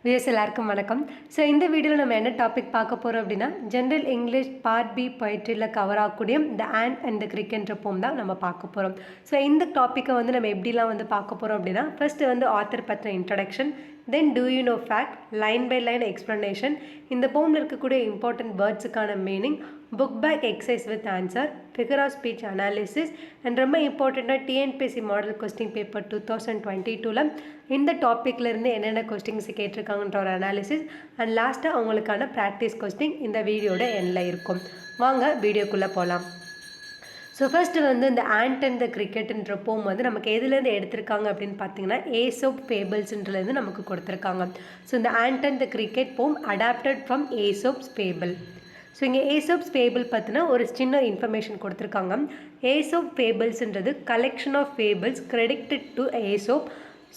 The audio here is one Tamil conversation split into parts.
வியூஸ் எல்லாருக்கும் வணக்கம். ஸோ இந்த வீடியோவில் நம்ம என்ன டாபிக் பார்க்க போகிறோம் அப்படின்னா, ஜென்ரல் இங்கிலீஷ் பார்ட் பி பொயட்ரியில் கவர் ஆகக்கூடிய த ஆண்ட் அண்ட் த கிரிக்ன்ற போம் தான் நம்ம பார்க்க போகிறோம். ஸோ இந்த டாப்பிக்கை வந்து நம்ம எப்படிலாம் வந்து பார்க்க போகிறோம் அப்படின்னா, ஃபர்ஸ்ட் வந்து ஆத்தர் பற்றின introduction, then do you know fact, line by line explanation, இந்த போமில் இருக்கக்கூடிய இம்பார்ட்டன்ட் வேர்ட்ஸுக்கான meaning, book back exercise with answer, figure of speech analysis and ரொம்ப இம்பார்ட்டண்ட்டாக டிஎன்பிஎஸ்சி மாடல் கொஸ்டின் பேப்பர் 2022ல் இந்த டாப்பிக்கில் இருந்து என்னென்ன கொஸ்டின்ஸ் கேட்டிருக்காங்கன்ற ஒரு அனாலிசிஸ் அண்ட் லாஸ்ட்டாக அவங்களுக்கான ப்ராக்டிஸ் கொஸ்டின் இந்த வீடியோட எண்ணில் இருக்கும். வாங்க வீடியோக்குள்ளே போகலாம். ஸோ ஃபர்ஸ்ட்டு வந்து இந்த ஆண்ட் அண்ட் த கிரிக்கெட்டுன்ற போம் வந்து நமக்கு எதுலேருந்து எடுத்திருக்காங்க அப்படின்னு பார்த்தீங்கன்னா, ஏசோப் ஃபேபிள்ஸ்ன்றதுலேருந்து நமக்கு கொடுத்துருக்காங்க. ஸோ இந்த ant and the cricket poem adapted from Aesop's fable. So இங்கே ஏசோப்ஸ் ஃபேபிள் பற்றின ஒரு சின்ன இன்ஃபர்மேஷன் கொடுத்துருக்காங்க. ஏசோப் ஃபேபிள்ஸ்ன்றது collection of fables credited to Aesop.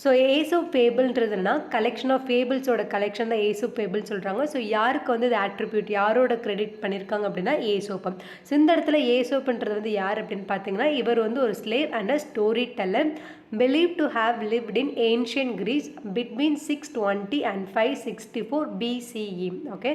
So Aesop ஃபேபிள்ன்றதுனா கலெக்ஷன் ஆஃப் ஃபேபிள்ஸோட கலெக்ஷன் தான் ஏசோப் ஃபேபிள் சொல்கிறாங்க. ஸோ யாருக்கு வந்து இது ஆட்ரிபியூட், யாரோட கிரெடிட் பண்ணியிருக்காங்க அப்படின்னா ஏசோப்பம். ஸோ இந்த இடத்துல ஏசோப்புன்றது வந்து யார் அப்படின்னு பார்த்தீங்கன்னா, இவர் வந்து ஒரு slave and a story teller believed to have lived in ancient Greece between 620 and 564 BCE. Okay,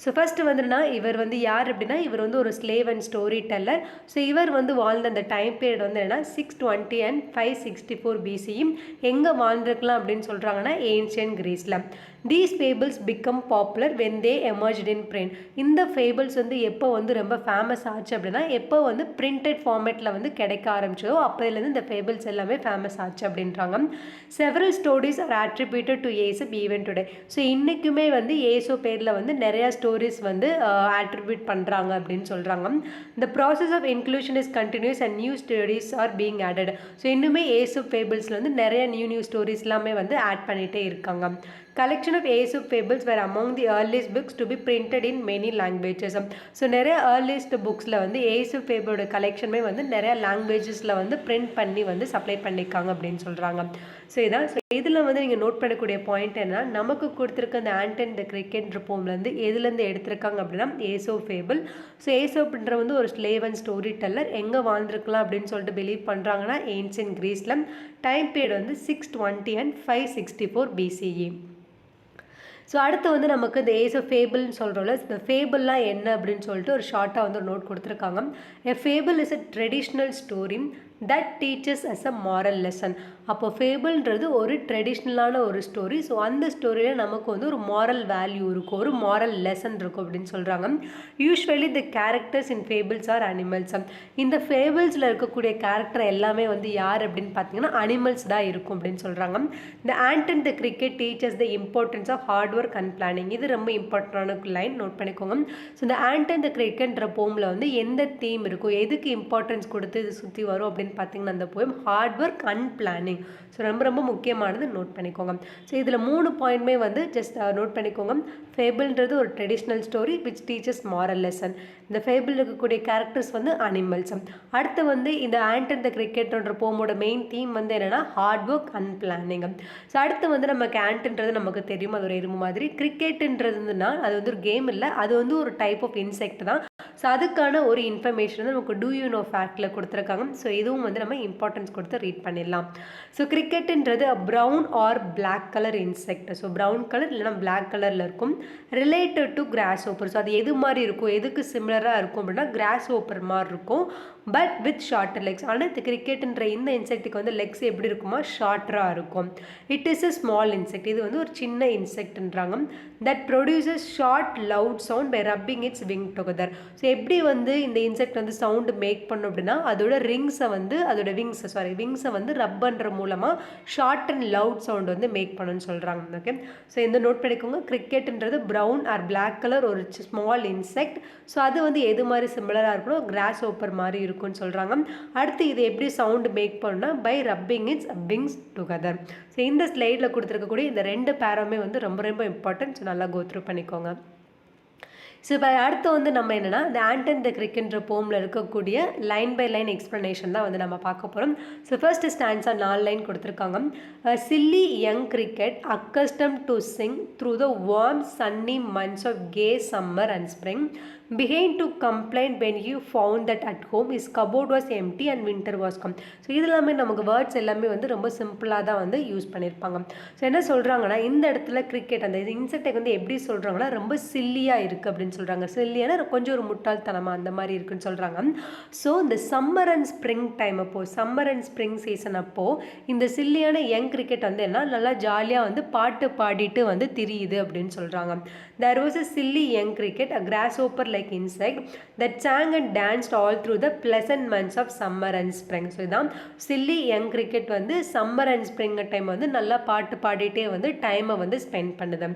so first வந்துன்னா இவர் வந்து யார் அப்படின்னா, இவர் வந்து ஒரு slave and story teller. So இவர் வந்து வாழ்ந்த அந்த டைம் பீரியட் வந்து என்னன்னா 620 and 564 BCE. எங்கே வாழ்ந்துருக்கலாம் அப்படின்னு சொல்கிறாங்கன்னா ஏன்ஷியன் கிரீஸில். These fables become popular when they emerged in print. இந்த ஃபேபிள்ஸ் வந்து எப்போ வந்து ரொம்ப ஃபேமஸ் ஆச்சு அப்படின்னா, எப்போ வந்து பிரிண்டட் ஃபார்மேட்டில் வந்து கிடைக்க ஆரம்பிச்சதோ அப்போதுலேருந்து இந்த ஃபேபிள்ஸ் எல்லாமே ஃபேமஸ் ஆச்சு அப்படின்றாங்க. Several stories are attributed to Aesop even today. So இன்றைக்குமே வந்து ஏசோ பேரில் வந்து நிறையா ஸ்டோரிஸ் வந்து அட்ரிபியூட் பண்ணுறாங்க அப்படின்னு சொல்கிறாங்க. இந்த process of inclusion is continuous and new stories are being added. So இன்னுமே ஏசோப் ஃபேபிள்ஸில் வந்து நிறைய நியூ ஸ்டோரிஸ் எல்லாமே வந்து ஆட் பண்ணிகிட்டே இருக்காங்க. Collection of Aesop fables were among the earliest books to be printed in many languages. So நிறைய earliest புக்ஸில் வந்து Aesop fableோட கலெக்ஷனுமே வந்து நிறைய லாங்குவேஜஸில் வந்து பிரிண்ட் பண்ணி வந்து சப்ளை பண்ணியிருக்காங்க அப்படின்னு சொல்கிறாங்க. ஸோ இதான். ஸோ இதில் வந்து நீங்கள் நோட் பண்ணக்கூடிய பாயிண்ட் என்னன்னா, நமக்கு கொடுத்துருக்க அந்த ஆண்ட் அண்ட் த கிரிக்கெட் போம்லேருந்து எதுலேருந்து எடுத்திருக்காங்க அப்படின்னா ஏசோப் ஃபேபிள். ஸோ ஏசோப்ன்ற வந்து ஒரு ஸ்லேவ் அண்ட் ஸ்டோரி டெல்லர். எங்கே வாழ்ந்துருக்கலாம் அப்படின்னு சொல்லிட்டு பிலீவ் பண்ணுறாங்கன்னா ஏன்ஷியன் கிரீஸில். டைம் பீரியட் வந்து 620 and 564 BCE. ஸோ அடுத்து வந்து நமக்கு இந்த ஏசோப் ஃபேபிள்னு சொல்கிறோம்ல, இந்த ஃபேபிள்லாம் என்ன அப்படின்னு சொல்லிட்டு ஒரு ஷார்ட்டாக வந்து ஒரு நோட் கொடுத்துருக்காங்க. A fable is a traditional story that teaches us a moral lesson. அப்போ ஃபேபிள்ன்றது ஒரு ட்ரெடிஷ்னலான ஒரு ஸ்டோரி. ஸோ அந்த ஸ்டோரியில் நமக்கு வந்து ஒரு மாரல் வேல்யூ இருக்கும், ஒரு மாரல் லெசன் இருக்கும் அப்படின்னு சொல்கிறாங்க. Usually the characters in fables are animals. இந்த ஃபேபிள்ஸில் இருக்கக்கூடிய கேரக்டர் எல்லாமே வந்து யார் அப்படின்னு பார்த்தீங்கன்னா அனிமல்ஸ் தான் இருக்கும் அப்படின்னு சொல்கிறாங்க. இந்த ant and the cricket teachers the importance of hard work and planning. இது ரொம்ப இம்பார்ட்டண்டான லைன், நோட் பண்ணிக்கோங்க. ஸோ இந்த ஆண்ட் அண்ட் த கிரிக்கெட்ன்ற போமில் வந்து எந்த தீம் இருக்கும், எதுக்கு இம்பார்ட்டன்ஸ் கொடுத்து இது சுற்றி வரும் அப்படின்னு பார்த்தீங்கன்னா அந்த poem heart work and planning. So ரொம்ப ரொம்ப முக்கியமானது, நோட் பண்ணிக்கோங்க. ஸோ இதில் 3 பாயிண்ட்மே வந்து ஜஸ்ட் நோட் பண்ணிக்கோங்க. ஃபேபிள்ன்றது ஒரு traditional story which teaches moral lesson. இந்த ஃபேபிள் இருக்கக்கூடிய கேரக்டர்ஸ் வந்து அனிமல்ஸ். அடுத்து வந்து இந்த ஆண்ட் அண்ட் த கிரிக்கெட்ன்ற போமோட மெயின் தீம் வந்து என்னென்னா hard work and planning. So அடுத்து வந்து நமக்கு ஆண்ட்ன்றது நமக்கு தெரியும், அது ஒரு எறும்பு மாதிரி. கிரிக்கெட்டுன்றதுன்னா அது வந்து ஒரு கேம் இல்லை, அது வந்து ஒரு டைப் ஆஃப் இன்செக்ட் தான். ஸோ அதுக்கான ஒரு இன்ஃபர்மேஷன் வந்து நமக்கு டூ யூ நோ ஃபேக்டில் கொடுத்துருக்காங்க. ஸோ இதுவும் வந்து நம்ம இம்பார்ட்டன்ஸ் கொடுத்து ரீட் பண்ணிடலாம். ஸோ கிரிக்கெட்டுன்றது brown or black colour insect. So brown colour இல்லைனா பிளாக் கலரில் இருக்கும். Related to grasshopper. So அது எது மாதிரி இருக்கும், எதுக்கு சிமிலராக இருக்கும் அப்படின்னா கிராஸ் ஓப்பர் மாதிரி இருக்கும், பட் வித் ஷார்ட்டர் லெக்ஸ். ஆனால் இந்த கிரிக்கெட்டுன்ற இந்த இன்செக்ட்டுக்கு வந்து லெக்ஸ் எப்படி இருக்குமா, ஷார்ட்டராக இருக்கும். It is a small insect. இது வந்து ஒரு சின்ன இன்செக்ட்ன்றாங்க. That produces short loud sound by rubbing its wing together. So எப்படி வந்து இந்த இன்செக்ட் வந்து சவுண்டு மேக் பண்ணும் அப்படின்னா அதோட விங்ஸை வந்து ரப் பண்ணுற மூலமாக ஷார்ட் அண்ட் லவுட் சவுண்ட் வந்து மேக் பண்ணுன்னு சொல்கிறாங்க. ஓகே, ஸோ இந்த நோட் பண்ணிக்கோங்க. கிரிக்கெட்டுன்றது ப்ரௌன் ஆர் பிளாக் கலர் ஒரு ஸ்மால் இன்செக்ட். ஸோ அது வந்து எது மாதிரி சிமிலராக இருக்கணும், கிராஸ் ஓப்பர் மாதிரி இருக்கும்னு சொல்கிறாங்க. அடுத்து இது எப்படி சவுண்டு மேக் பண்ணணும்னா by rubbing its wings together. So இந்த ஸ்லைடில் கொடுத்துருக்கக்கூடிய இந்த 2 பேராமே வந்து ரொம்ப ரொம்ப இம்பார்ட்டன்ட். ஸோ நல்லா கோத்ரூ பண்ணிக்கோங்க. ஸோ இப்போ அடுத்து வந்து நம்ம என்னென்னா இந்த ஆண்ட் அண்ட் த கிரிக்கெட்ன்ற போமில் இருக்கக்கூடிய லைன் பை லைன் எக்ஸ்ப்ளனேஷன் தான் வந்து நம்ம பார்க்க போகிறோம். ஸோ ஃபர்ஸ்ட் ஸ்டாண்ட்ஸாக 4 லைன் கொடுத்துருக்காங்க. Silly young cricket accustomed to sing through the warm sunny months of K summer and spring began to complain when he found that at home his cupboard was empty and winter was come. So இது எல்லாமே நமக்கு வேர்ட்ஸ் எல்லாமே வந்து ரொம்ப சிம்பிளாக தான் வந்து யூஸ் பண்ணியிருப்பாங்க. ஸோ என்ன சொல்கிறாங்கன்னா இந்த இடத்துல கிரிக்கெட் அந்த இன்செக்டை வந்து எப்படி சொல்கிறாங்கன்னா ரொம்ப சில்லியாக இருக்குது அப்படின்னு சொல்கிறாங்க. சில்லியான கொஞ்சம் ஒரு முட்டாள்தனமாக அந்த மாதிரி இருக்குன்னு சொல்கிறாங்க. ஸோ இந்த சம்மர் அண்ட் ஸ்ப்ரிங் டைம் அப்போது சம்மர் அண்ட் ஸ்ப்ரிங் சீசன் அப்போது இந்த சில்லியான யங் கிரிக்கெட் வந்து என்ன நல்லா ஜாலியாக வந்து பாட்டு பாடிட்டு வந்து திரியுது அப்படின்னு சொல்கிறாங்க. There was a silly young cricket, a grasshopper-like insect that sang and danced all through the pleasant months of summer and spring. So இதான் silly young cricket வந்து summer and spring டைம் வந்து நல்லா பாட்டு பாடிட்டே வந்து டைமை வந்து ஸ்பெண்ட் பண்ணுது.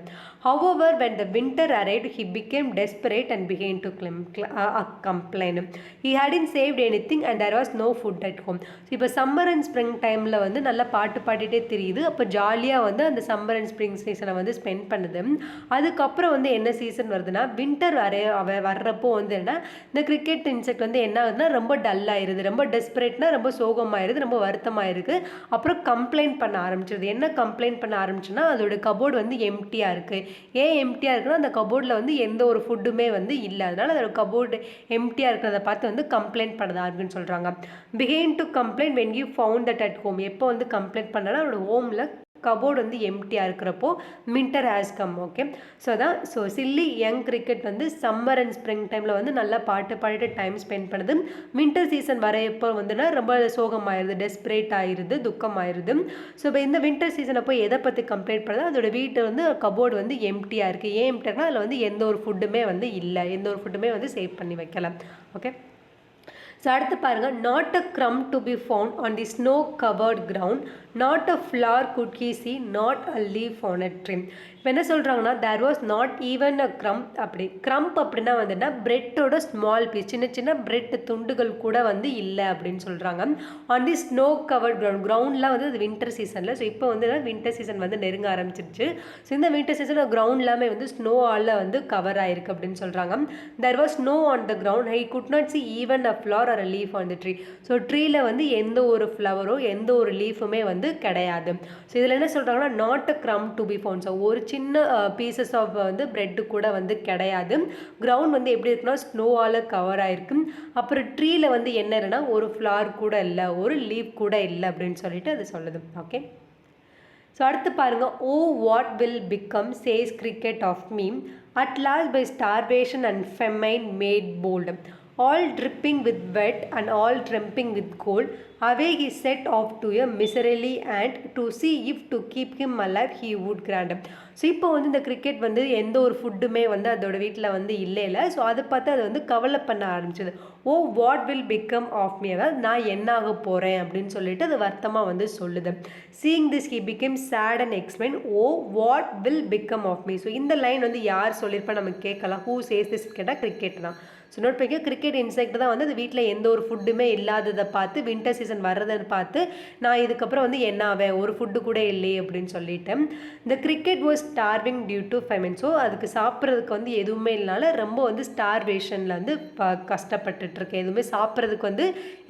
However, when the winter arrived, he became desperate and began to complain. He hadn't saved anything and there was no food at home. So இப்போ சம்மர் அண்ட் ஸ்ப்ரிங் டைமில் வந்து நல்லா பாட்டு பாடிட்டே தெரியுது. அப்போ ஜாலியாக வந்து அந்த சம்மர் அண்ட் ஸ்ப்ரிங் சீசனை வந்து ஸ்பெண்ட் பண்ணுது. அதுக்கப்புறம் வந்து என்ன சீசன் வருதுன்னா வின்டர் வர்றப்போ வந்து என்ன இந்த கிரிக்கெட் இன்செக்ட் வந்து என்ன ஆகுதுன்னா ரொம்ப டல் ஆயிருது, ரொம்ப டெஸ்பரேட்னா ரொம்ப சோகமாயிருது, ரொம்ப வருத்தமாயிருக்கு. அப்புறம் கம்ப்ளைண்ட் பண்ண ஆரம்பிச்சிருது. என்ன கம்ப்ளைண்ட் பண்ண ஆரம்பிச்சுன்னா அதோட கபோர்டு வந்து எம்டியாக இருக்குது. ஏன் எம்டியாக இருக்குன்னா அந்த கபோர்டில் வந்து எந்த ஒரு ஃபுட்டுமே வந்து இல்லை, அதனால அதோட கபோர்டு எம்டியாக இருக்கிறத பார்த்து வந்து கம்ப்ளைண்ட் பண்ணதா இருக்குன்னு சொல்கிறாங்க. Began to complaint when you found that at home. எப்போ வந்து கம்ப்ளைண்ட் பண்ணனா அவரோட ஹோமில் கபோர்டு வந்து எம்டியாக இருக்கிறப்போ winter has come. Okay, so அதான் ஸோ சில்லி யங் கிரிக்கெட் வந்து சம்மர் அண்ட் ஸ்ப்ரிங் டைமில் வந்து நல்லா பாட்டு பாடிட்டு டைம் ஸ்பெண்ட் பண்ணுது. வின்டர் சீசன் வரையப்போ வந்துன்னா ரொம்ப சோகமாயிருது, டெஸ்பரேட் ஆயிடுது, துக்கமாயிருது. ஸோ இப்போ இந்த வின்டர் சீசன் அப்போ எதை பற்றி கம்ப்ளைண்ட் பண்ணுறது அதோட வீட்டை வந்து கபோர்டு வந்து எம்டியாக இருக்குது. ஏன் எம்டியாருக்குன்னா அதில் வந்து எந்த ஒரு ஃபுட்டுமே வந்து இல்லை, எந்த ஒரு ஃபுட்டுமே வந்து சேவ் பண்ணி வைக்கல. ஓகே, ஸோ அடுத்து பாருங்கள், not a crumb to be found on the snow covered ground, not a flower could he see, not a leaf on a tree. இப்போ என்ன சொல்கிறாங்கன்னா there was not even a crumb. அப்படி க்ரம்ப் அப்படின்னா வந்துன்னா பிரெட்டோட ஸ்மால் பீஸ், சின்ன சின்ன பிரெட் துண்டுகள் கூட வந்து இல்லை அப்படின்னு சொல்கிறாங்க. ஆன் தி ஸ்னோ கவர்ட் கிரவுண்ட்லாம் வந்து அது வின்டர் சீசனில். ஸோ இப்போ வந்து வின்டர் சீசன் வந்து நெருங்க ஆரம்பிச்சிருச்சு. ஸோ இந்த வின்டர் சீசனில் கிரவுண்ட் எல்லாமே வந்து ஸ்னோவால் வந்து கவர் ஆயிருக்கு அப்படின்னு சொல்கிறாங்க. There was snow on the ground, I could not see even a flower or a leaf on the tree. So ட்ரீல வந்து எந்த ஒரு ஃப்ளவரோ எந்த ஒரு லீஃபுமே வந்து கிடையாது. ஸோ இதில் என்ன சொல்கிறாங்கன்னா not a crumb to be found. So ஒரு சின்ன பீசஸ் ஆஃப் வந்து பிரெட்டு கூட வந்து கிடையாது. கிரவுண்ட் வந்து எப்படி இருக்குன்னா ஸ்னோவால் கவர் ஆகிருக்கு. அப்புறம் ட்ரீல வந்து என்ன இல்லைன்னா ஒரு ஃப்ளவர் கூட இல்லை, ஒரு லீஃப் கூட இல்லை அப்படின்னு சொல்லிட்டு அது சொல்லுது. ஓகே, ஸோ அடுத்து பாருங்கள், oh what will become says cricket of me at last by starvation and famine made bold, all dripping with wet and all trembling with cold, away he set off to a miserly ant to see if to keep him alive he would grant him. So இப்போ வந்து இந்த கிரிக்கெட் வந்து எந்த ஒரு ஃபுட்டுமே வந்து அதோட வீட்டில் வந்து இல்லை. ஸோ அதை பார்த்து அது வந்து கவலை பண்ண ஆரம்பிச்சது. Oh what will become of me, அதாவது நான் என்ன ஆக போகிறேன் அப்படின்னு சொல்லிட்டு அது வருத்தமாக வந்து சொல்லுது. Seeing this he become sad and explain, oh what will become of me. So இந்த லைன் வந்து யார் சொல்லியிருப்பா நமக்கு கேட்கலாம். ஹூ சேஸ் திஸ் கேட்டால் கிரிக்கெட் தான். ஸோ நோட் பண்ணிக்க, கிரிக்கெட் இன்செக்ட் தான் வந்து அது வீட்டில் எந்த ஒரு ஃபுட்டுமே இல்லாததை பார்த்து வின்டர் சீசன் வர்றதை பார்த்து நான் இதுக்கப்புறம் வந்து என்ன ஆவேன், ஒரு ஃபுட்டு கூட இல்லையே அப்படின்னு சொல்லிட்டேன். இந்த cricket was starving due to famine. So அதுக்கு சாப்பிட்றதுக்கு வந்து எதுவுமே இல்லைனால ரொம்ப வந்து ஸ்டார்வேஷனில் வந்து கஷ்டப்பட்டுட்ருக்கு, எதுவுமே சாப்பிட்றதுக்கு வந்து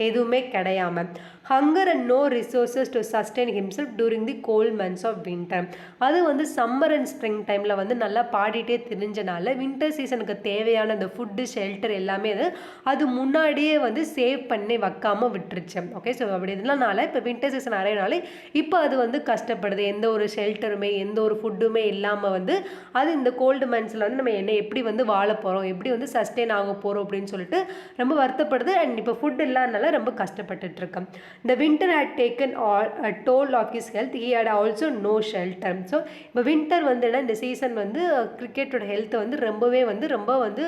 எதுவுமே கிடையாமல். Hunger and no resources to sustain himself during the cold months of winter. அது வந்து சம்மர் அண்ட் ஸ்ப்ரிங் டைமில் வந்து நல்லா பாடிட்டே தெரிஞ்சனால வின்டர் சீசனுக்கு தேவையான அந்த ஃபுட்டு ஷெல்டர் எல்லாமே அது முன்னாடியே வந்து சேவ் பண்ணி வைக்காமல் விட்டுருச்சு. ஓகே, ஸோ அப்படி இதனால இப்போ வின்டர் சீசன் அறையினாலே இப்போ அது வந்து கஷ்டப்படுது. எந்த ஒரு ஷெல்டருமே எந்த ஒரு ஃபுட்டுமே இல்லாமல் வந்து அது இந்த கோல்டு மந்த்ஸில் வந்து நம்ம எப்படி வந்து வாழ போகிறோம், எப்படி வந்து சஸ்டெயின் ஆக போகிறோம் அப்படின்னு சொல்லிட்டு ரொம்ப வருத்தப்படுது. அண்ட் இப்போ ஃபுட் இல்லாதனால ரொம்ப கஷ்டப்பட்டுட்டு இருக்கேன். The winter had taken a toll of his health. He had also no shelter. So இப்போ வின்டர் வந்து இந்த சீசன் வந்து கிரிக்கெட்டோட ஹெல்த்தை வந்து ரொம்ப வந்து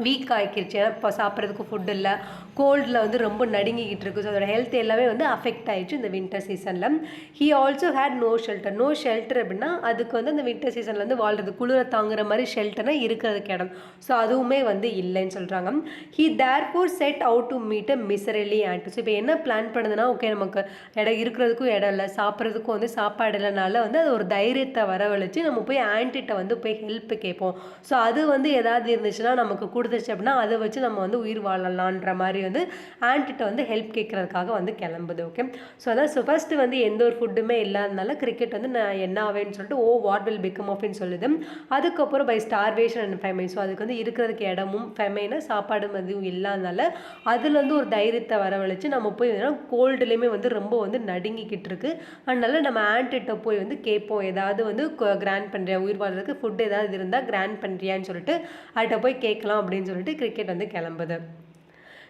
வீக் ஆகிக்கிடுச்சு. ஏன்னா இப்போ சாப்பிட்றதுக்கு ஃபுட் இல்லை, கோல்டில் வந்து ரொம்ப நடுங்கிக்கிட்டு இருக்குது. ஸோ அதோட ஹெல்த் எல்லாமே வந்து அஃபெக்ட் ஆகிடுச்சு இந்த வின்டர் சீசனில். He also had no shelter. No shelter அப்படின்னா அதுக்கு வந்து அந்த வின்டர் சீசனில் வந்து வாழ்றது குளிரை தாங்குற மாதிரி ஷெல்டர்னால் இருக்கிறதுக்கு இடம். ஸோ அதுவுமே வந்து இல்லைன்னு சொல்கிறாங்க. He therefore set out to meet a miserly ant. So இப்போ என்ன பிளான் பண்ணுதுன்னா, ஓகே நமக்கு இடம் இருக்கிறதுக்கும் இடம் இல்லை, சாப்பிட்றதுக்கும் வந்து சாப்பாடு இல்லைனால வந்து அது ஒரு தைரியத்தை வரவழைச்சு நம்ம போய் ஆன்ட்டிட்ட வந்து போய் ஹெல்ப் கேட்போம். ஸோ அது வந்து ஏதாவது இருந்துச்சுன்னா நமக்கு கூட கொடுத்துச்சு அப்படின்னா அதை வச்சு நம்ம வந்து உயிர் வாழலான்ற மாதிரி வந்து ஆண்ட்டிட்ட வந்து ஹெல்ப் கேட்குறதுக்காக வந்து கிளம்புது. ஓகே, ஸோ அதான் ஃபஸ்ட்டு வந்து எந்த ஒரு ஃபுட்டுமே இல்லாதனால கிரிக்கெட் வந்து நான் என்ன ஆவேன்னு சொல்லிட்டு வாட் வில் பிகம் அப்படின்னு சொல்லுது. அதுக்கப்புறம் by starvation and famine, so அதுக்கு வந்து இருக்கிறதுக்கு இடமும் ஃபெமைனா சாப்பாடு மதியம் இல்லாதனால அதுலேருந்து ஒரு தைரியத்தை வரவழைச்சு நம்ம போய் கோல்டுலேயுமே வந்து ரொம்ப வந்து நடுங்கிக்கிட்டு இருக்கு. அதனால நம்ம ஆண்ட்டிட்ட போய் வந்து கேட்போம், ஏதாவது வந்து கிராண்ட் பண்ணுறியா, உயிர் வாழ்றதுக்கு ஃபுட் ஏதாவது இருந்தால் கிராண்ட் பண்ணுறியான்னு சொல்லிட்டு அதுகிட்ட போய் கேட்கலாம் அப்படின்னு சொல்லிட்டு கிரிக்கெட் வந்து கிளம்புது.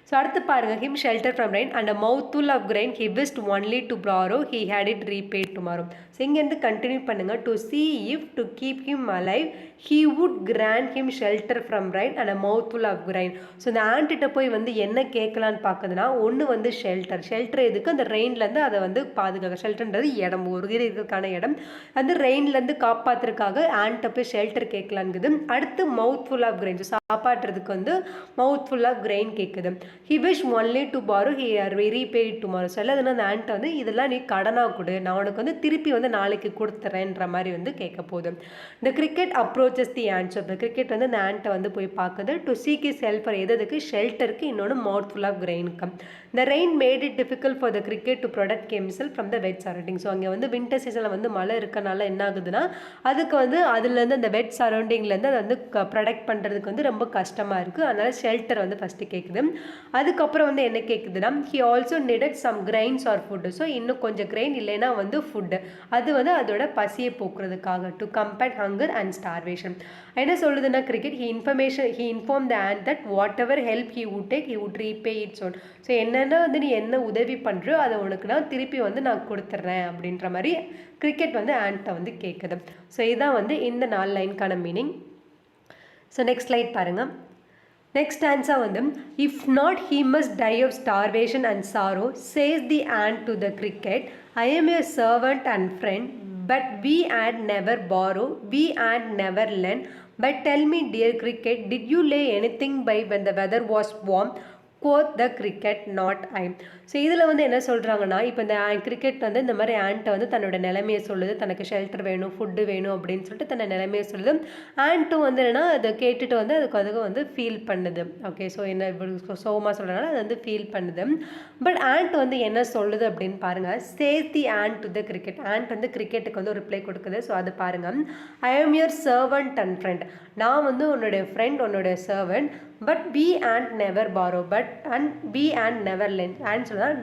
ஸோ அடுத்து பாருங்கள், him shelter from rain and a mouthful of grain he wished only to borrow he had it repaid tomorrow. So இங்கேருந்து கண்டினியூ பண்ணுங்கள். To see if to keep him alive he would grant him shelter from rain and a mouthful of grain. So இந்த ஆண்ட்டிட்ட போய் வந்து என்ன கேட்கலான்னு பார்க்குதுன்னா, ஒன்று வந்து ஷெல்டர் எதுக்கு, அந்த ரெயின்லேருந்து அதை வந்து பாதுகாக்க. ஷெல்டர்ன்றது இடம், ஒரு இருக்கிறதுக்கான இடம். அந்த ரெயின்லேருந்து காப்பாற்றுறதுக்காக ஆண்ட்டை போய் ஷெல்டர் கேட்கலான்ங்குது. அடுத்து மவுத்ஃபுல் ஆஃப் கிரைன், சாப்பாட்டுறதுக்கு வந்து மவுத்ஃபுல் ஆஃப் கிரைன் கேட்குது. He wish only to borrow he or very bad tomorrow. சொல்லதுன்னா அந்த ஆண்ட்டை வந்து இதெல்லாம் நீ கடனாக கொடு, நான் உனக்கு வந்து திருப்பி வந்து நாளைக்கு கொடுத்துறேன்ற மாதிரி வந்து கேட்க போகுது. இந்த கிரிக்கெட் அப்ரோச்சஸ் தி ஆன்சர். இந்த கிரிக்கெட் வந்து இந்த ஆண்ட்டை வந்து போய் பார்க்குது. டு சீக் இஸ் ஹெல்பர், எதுக்கு ஷெல்டருக்கு, இன்னொன்று மவுத்ஃபுல் ஆஃப் கிரைனுக்கு. இந்த rain made it difficult for the cricket to protect himself from the wet surrounding. So அங்கே வந்து வின்டர் சீசனில் வந்து மழை இருக்கனால என்ன ஆகுதுன்னா அதுக்கு வந்து அதுலேருந்து அந்த வெட் சரௌண்டிங்லேருந்து அதை வந்து ப்ரொடக்ட் பண்ணுறதுக்கு வந்து ரொம்ப கஷ்டமாக இருக்குது. அதனால் ஷெல்டர் வந்து ஃபஸ்ட்டு கேட்குது. அதுக்கப்புறம் வந்து என்ன கேட்குதுன்னா, he also needed some grains or food. So இன்னும் கொஞ்சம் கிரைன் இல்லைன்னா வந்து ஃபுட்டு, அது வந்து அதோட பசியை போக்குறதுக்காக. To combat hunger and starvation. என்ன சொல்லுதுன்னா cricket, he inform the ant that whatever help he would take he would repay its own. So என்னென்னா வந்து நீ என்ன உதவி பண்ணுறியோ அதை உனக்கு நான் திருப்பி வந்து நான் கொடுத்துட்றேன் அப்படின்ற மாதிரி கிரிக்கெட் வந்து ஆண்ட்டை வந்து கேட்குது. ஸோ இதுதான் வந்து இந்த 4 லைனுக்கான மீனிங். ஸோ நெக்ஸ்ட் ஸ்லைட் பாருங்கள். நெக்ஸ்ட் ஆன்சர் வந்து, if not he must die of starvation and sorrow, says the ant to the cricket, I am your servant and friend, but we ant never borrow, we ant never lend, but tell me dear cricket, did you lay anything by when the weather was warm, quoth the cricket not I. So இதில் வந்து என்ன சொல்கிறாங்கன்னா, இப்போ இந்த கிரிக்கெட் வந்து இந்த மாதிரி ஆண்ட்டை வந்து தன்னோட நிலைமையை சொல்லுது, தனக்கு ஷெல்டர் வேணும், ஃபுட்டு வேணும் அப்படின்னு சொல்லிட்டு தன்னை நிலைமையை சொல்லுது. ஆண்ட்டும் வந்து என்னென்னா அதை கேட்டுட்டு வந்து அதுக்கு வந்து ஃபீல் பண்ணுது. ஓகே, ஸோ என்ன இப்படி சோகமாக சொல்கிறனால அது வந்து ஃபீல் பண்ணுது. பட் ஆண்ட் வந்து என்ன சொல்லுது அப்படின்னு பாருங்கள். Says the ant to the cricket. Ant வந்து கிரிக்கெட்டுக்கு வந்து ஒரு ரிப்ளை கொடுக்குது. ஸோ அது பாருங்கள். ஐ am your servant and friend. நான் வந்து உன்னுடைய ஃப்ரெண்ட், உன்னுடைய servant. But we ant never borrow, but ant we ant never lend. Ant சொன்னால்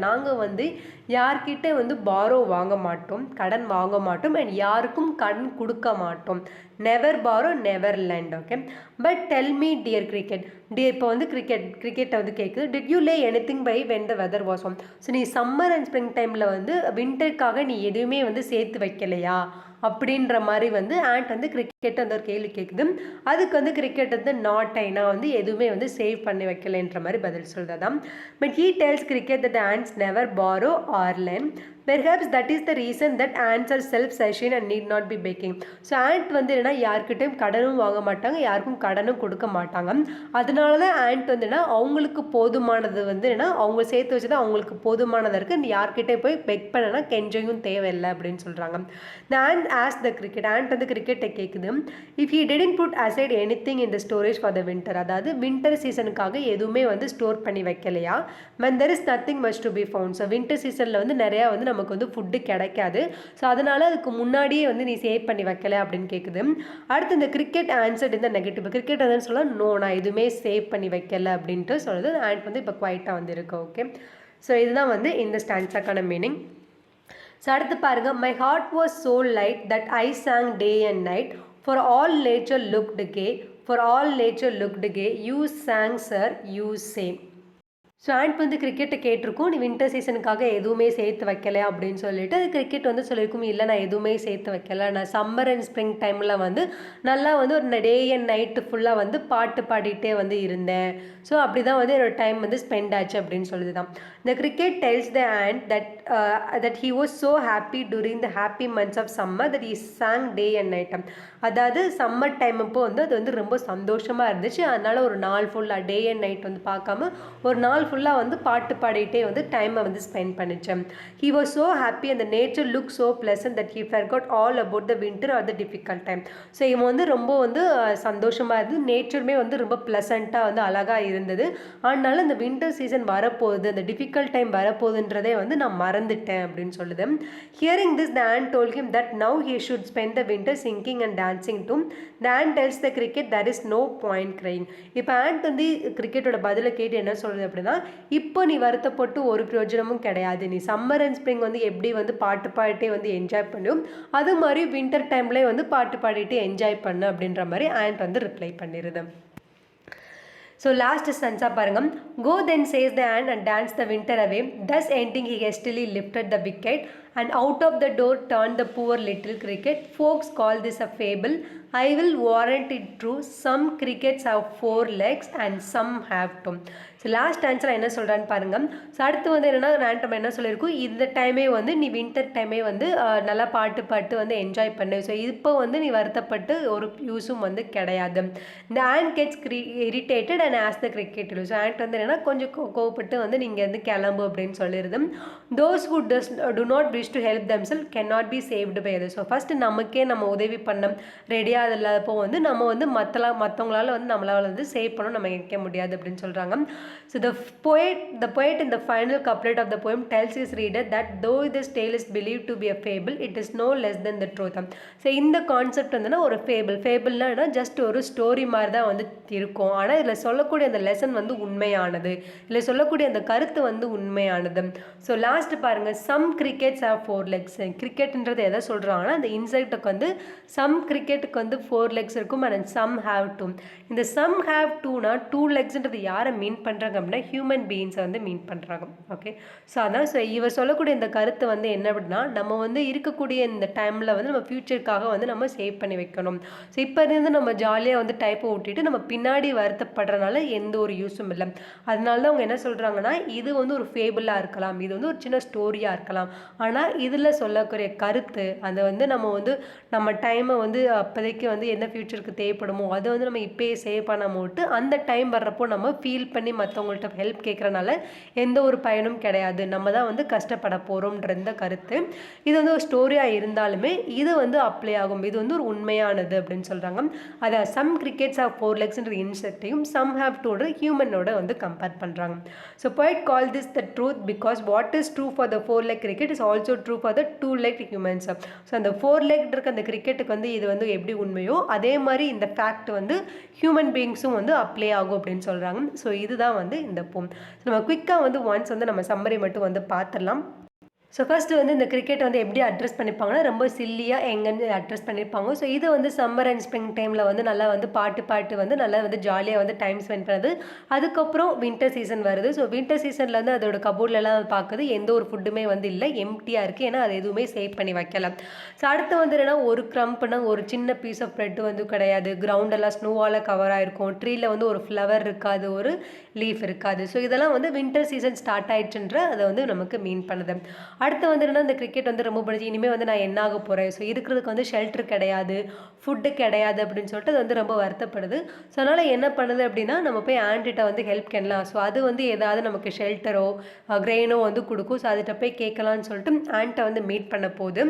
நாங்கள் வந்து யார்கிட்ட வந்து பாரோ வாங்க மாட்டோம், கடன் வாங்க மாட்டோம், அண்ட் யாருக்கும் கடன் கொடுக்க மாட்டோம். Never borrow, never lend. Okay, but tell me dear cricket. இப்போ வந்து கிரிக்கெட்டை வந்து கேட்குது, did you lay anything by when the weather was warm. So நீ சம்மர் அண்ட் ஸ்ப்ரிங் டைமில் வந்து வின்டருக்காக நீ எதுவுமே வந்து சேர்த்து வைக்கலையா அப்படின்ற மாதிரி வந்து ஆண்ட் வந்து கிரிக்கெட் அந்த ஒரு கேள்வி கேட்குது. அதுக்கு வந்து கிரிக்கெட் வந்து நாட் ஐனா வந்து எதுவுமே வந்து சேவ் பண்ணி வைக்கலைன்ற மாதிரி பதில் சொல்கிறதாம். But he tells cricket that ants never borrow or lend. Perhaps that is the reason that ants are self sufficient and need not be begging. So ant வந்து என்னன்னா யார்கிட்டையும் கடனும் வாங்க மாட்டாங்க, யாருக்கும் கடனும் கொடுக்க மாட்டாங்க. அதனால தான் ஆண்ட் வந்து என்ன அவங்களுக்கு போதுமானது வந்து என்ன அவங்க சேர்த்து வச்சது அவங்களுக்கு போதுமானதாக இருக்குது. யார்கிட்டையும் போய் பெக் பண்ணனா கெஞ்சையும் தேவையில்லை அப்படின்னு சொல்கிறாங்க. த ஆண்ட் ஆஸ் த கிரிக்கெட். ஆண்ட் வந்து கிரிக்கெட்டை கேட்குது, if he didn't put aside anything in the storage for the winter. அதாவது வின்டர் சீசனுக்காக எதுவுமே வந்து ஸ்டோர் பண்ணி வைக்கலையா. when there is nothing much to be found. So winter சீசனில் வந்து நிறையா வந்து நமக்கு வந்து ஃபுட்டு கிடைக்காது. ஸோ அதனால் அதுக்கு முன்னாடியே வந்து நீ சேவ் பண்ணி வைக்கல அப்படின்னு கேட்குது. அடுத்து இந்த கிரிக்கெட் ஆன்சர்ட் இந்த நெகட்டிவ். கிரிக்கெட் வந்து சொல்ல நோ, நான் எதுவுமே சேவ் பண்ணி வைக்கல அப்படின்ட்டு சொல்லுது. ஆண்ட் வந்து இப்போ குவைட்டாக வந்து இருக்கு. ஓகே, ஸோ இதுதான் வந்து இந்த ஸ்டான்ஸாக்கான மீனிங். ஸோ அடுத்து பாருங்கள். My heart was so light that I sang day and night, for all nature looked gay, for all nature looked gay, you sang sir you same. So ant வந்து கிரிக்கெட்டை கேட்டிருக்கும், நீ வின்டர் சீசனுக்காக எதுவுமே சேர்த்து வைக்கல அப்படின்னு சொல்லிட்டு. அது கிரிக்கெட் வந்து சொல்லியிருக்கும், இல்லை நான் எதுவுமே சேர்த்து வைக்கல, நான் சம்மர் அண்ட் ஸ்ப்ரிங் டைமில் வந்து நல்லா வந்து ஒரு டே அண்ட் நைட்டு ஃபுல்லாக வந்து பாட்டு பாடிட்டே வந்து இருந்தேன். ஸோ அப்படி தான் வந்து என்னோட டைம் வந்து ஸ்பெண்ட் ஆச்சு அப்படின்னு சொல்லுது தான். இந்த cricket tells the ant that he was so happy during the happy months of summer that he sang day and night. அதாவது சம்மர் டைம் அப்போ வந்து அது வந்து ரொம்ப சந்தோஷமாக இருந்துச்சு. அதனால் ஒரு நாள் ஃபுல்லாக டே அண்ட் நைட் வந்து பார்க்காம ஒரு நாள் ஃபுல்லாக வந்து பாட்டு பாடிட்டே வந்து டைமை வந்து ஸ்பெண்ட் பண்ணிச்சேன். He was so happy and nature look so pleasant that he forgot all about the winter or the difficult time. So இவன் வந்து ரொம்ப வந்து சந்தோஷமாக இருந்து நேச்சருமே வந்து ரொம்ப ப்ளசண்ட்டாக வந்து அழகாக இருந்தது. அதனால இந்த வின்டர் சீசன் வரப்போகுது, அந்த டிஃபிகல்ட் டைம் வரப்போகுதுன்றதே வந்து நான் மறந்துட்டேன் அப்படின்னு சொல்லுது. Hearing this the ant told him that now he should spend the winter singing and dancing too. The ant tells the cricket there is no point crying. இப்போ ant வந்து கிரிக்கெட்டோட பதிலை கேட்டு என்ன சொல்லுது அப்படின்னா, இப்போ நீ வருத்தப்பட்டு ஒரு பிரயோஜனமும் கிடையாது, நீ சம்மர் அண்ட் ஸ்ப்ரிங் வந்து எப்படி வந்து பாட்டு பாடிட்டே வந்து என்ஜாய் பண்ணும், அது மாதிரி வின்டர் டைம்லேயே வந்து பாட்டு பாடிட்டு என்ஜாய் பண்ணு அப்படின்ற மாதிரி ant வந்து ரிப்ளை பண்ணிடுது. So last sentence பாருங்க. Go then says the ant and dance the winter away. Thus ending he hastily lifted the wicket and out of the door turned the poor little cricket. Folks call this a fable. I will warrant it true. Some crickets have 4 legs and some have 2. So last answer என்ன சொல்கிறான்னு பாருங்கள். ஸோ அடுத்து வந்து என்னென்னா நம்ம என்ன சொல்லியிருக்கோம், இந்த டைமே வந்து நீ வின்டர் டைமே வந்து நல்லா பாட்டு பாட்டு வந்து என்ஜாய் பண்ணு. ஸோ இப்போ வந்து நீ வருத்தப்பட்டு ஒரு யூஸும் வந்து கிடையாது. இந்த ஆண்ட் கெட்ஸ் இரிட்டேட்டட் அண்ட் ஆஸ் த கிரிக்கெட். ஸோ ஆண்ட் வந்து என்னென்னா கொஞ்சம் கோவப்பட்டு வந்து நீங்கள் வந்து கிளம்பு அப்படின்னு சொல்லிடுது. Those who do not wish to help themselves can not be saved by other. So first நமக்கே நம்ம உதவி பண்ண ரெடியாக இல்லாதப்போ வந்து நம்ம வந்து மற்றவங்களால வந்து நம்மளால் வந்து சேவ் பண்ண நம்ம நினைக்க முடியாது அப்படின்னு சொல்கிறாங்க. So the poet in the final couplet of the poem tells his reader that though this tale is believed to be a fable, it is no less than the truth. So இந்த கான்செப்ட் வந்துன்னா ஒரு ஃபேபிள்னா ஜஸ்ட் ஒரு ஸ்டோரி மாதிரி தான் வந்து இருக்கும். ஆனால் இதில் சொல்லக்கூடிய அந்த லெசன் வந்து உண்மையானது, இதில் சொல்லக்கூடிய அந்த கருத்து வந்து உண்மையானது. ஸோ லாஸ்ட் பாருங்கள், சம் கிரிக்கெட்ஸ் ஹேவ் 4 legs. கிரிக்கெட்ன்றது எதை சொல்கிறாங்கன்னா அந்த இன்செக்ட்டுக்கு வந்து சம் கிரிக்கெட்டுக்கு வந்து 4 legs இருக்கும் அண்ட் சம் ஹேவ் 2. இந்த சம் ஹேவ் 2னா 2 legsன்றது யாரை மீன் பண்ணுறாங்க அப்படின்னா ஹியூமன் பீயிங்ஸை வந்து மீன் பண்ணுறாங்க. ஓகே, ஸோ அதான் ஸோ இவர் சொல்லக்கூடிய இந்த கருத்து வந்து என்ன அப்படின்னா, நம்ம வந்து இருக்கக்கூடிய இந்த டைமில் வந்து நம்ம ஃப்யூச்சருக்காக வந்து நம்ம சேவ் பண்ணி வைக்கணும். ஸோ இப்போ இருந்து நம்ம ஜாலியாக வந்து டைப்பை விட்டுட்டு நம்ம பின்னாடி வருத்தப்படுறதுனால எந்த ஒரு யூஸும் இல்லை. அதனால தான் அவங்க என்ன சொல்கிறாங்கன்னா, இது வந்து ஒரு ஃபேபிளாக இருக்கலாம், இது வந்து ஒரு சின்ன ஸ்டோரியாக இருக்கலாம், ஆனால் இதில் சொல்லக்கூடிய கருத்து அதை வந்து நம்ம டைமை வந்து அப்போதைக்கு வந்து என்ன ஃப்யூச்சருக்கு தேவைப்படுமோ அதை வந்து நம்ம இப்போயே சேவ் பண்ணாமல் விட்டு அந்த டைம் வர்றப்போ நம்ம ஃபீல் பண்ணி மற்றவங்கள்ட்ட ஹெல்ப் கேட்குறனால எந்த ஒரு பயனும் கிடையாது, நம்ம தான் வந்து கஷ்டப்பட போகிறோம்ன்ற இந்த கருத்து. இது வந்து ஒரு ஸ்டோரியாக இருந்தாலுமே இது வந்து அப்ளை ஆகும், இது வந்து ஒரு உண்மையானது அப்படின்னு சொல்கிறாங்க. அதை சம் கிரிக்கெட்ஸ் ஹேவ் 4 legsன்ற இன்செக்டையும் சம் ஹேவ் 2 ஹியூமனோட வந்து கம்பேர் பண்ணுறாங்க. So poet call this the truth because what is true for the 4-leg cricket is also true for the 2-legged humans. So அந்த 4-legged இருக்க அந்த கிரிக்கெட்டுக்கு வந்து இது வந்து எப்படி உண்மையோ அதே மாதிரி இந்த ஃபேக்ட் வந்து ஹியூமன் பீயிங்ஸும் வந்து அப்ளை ஆகும் அப்படின்னு சொல்கிறாங்க. ஸோ இதுதான் வந்து இந்த போம். நம்ம குயிக்காக வந்து ஒன்ஸ் வந்து நம்ம சம்மரி மட்டும் வந்து பார்த்துடலாம். ஸோ ஃபஸ்ட்டு வந்து இந்த கிரிக்கெட் வந்து எப்படி அட்ரஸ் பண்ணியிருப்பாங்கன்னா ரொம்ப சில்லியாக எங்கேருந்து அட்ரஸ் பண்ணியிருப்பாங்க. ஸோ இது வந்து சம்மர் அண்ட் ஸ்ப்ரிங் டைமில் வந்து நல்லா வந்து பாட்டு வந்து நல்லா வந்து ஜாலியாக வந்து டைம் ஸ்பெண்ட் பண்ணுறது. அதுக்கப்புறம் வின்டர் சீசன் வருது. ஸோ வின்டர் சீசனில் வந்து அதோட கபோர்ட்லலாம் பார்க்குது எந்த ஒரு ஃபுட்டுமே வந்து இல்லை, எம்டியாக இருக்குது, ஏன்னா அது எதுவுமே சேவ் பண்ணி வைக்கலாம். ஸோ அடுத்து வந்து என்னென்னா ஒரு க்ரம்ப்னா ஒரு சின்ன பீஸ் ஆஃப் ப்ரெட் வந்து கிடையாது, கிரவுண்டெல்லாம் ஸ்னோவால் கவர் ஆகிருக்கும், ட்ரீயில் வந்து ஒரு ஃப்ளவர் இருக்காது, ஒரு லீஃப் இருக்காது. ஸோ இதெல்லாம் வந்து வின்டர் சீசன் ஸ்டார்ட் ஆயிடுச்சுன்ற அதை வந்து நமக்கு மீன் பண்ணுது. அடுத்து வந்து என்னன்னா இந்த கிரிக்கெட் வந்து ரொம்ப பிடிச்சி இனிமேல் வந்து நான் என்ன ஆக போகிறேன், ஸோ இருக்கிறதுக்கு வந்து ஷெல்டர் கிடையாது, ஃபுட்டு கிடையாது அப்படின்னு சொல்லிட்டு அது வந்து ரொம்ப வருத்தப்படுது. ஸோ அதனால் என்ன பண்ணுது அப்படின்னா நம்ம போய் ஆண்ட்டிட்ட வந்து ஹெல்ப் பண்ணலாம். ஸோ அது வந்து ஏதாவது நமக்கு ஷெல்டரோ கிரெயினோ வந்து கொடுக்கும். ஸோ அதுகிட்ட போய் கேட்கலான்னு சொல்லிட்டு ஆண்ட்டை வந்து மீட் பண்ண போகுது.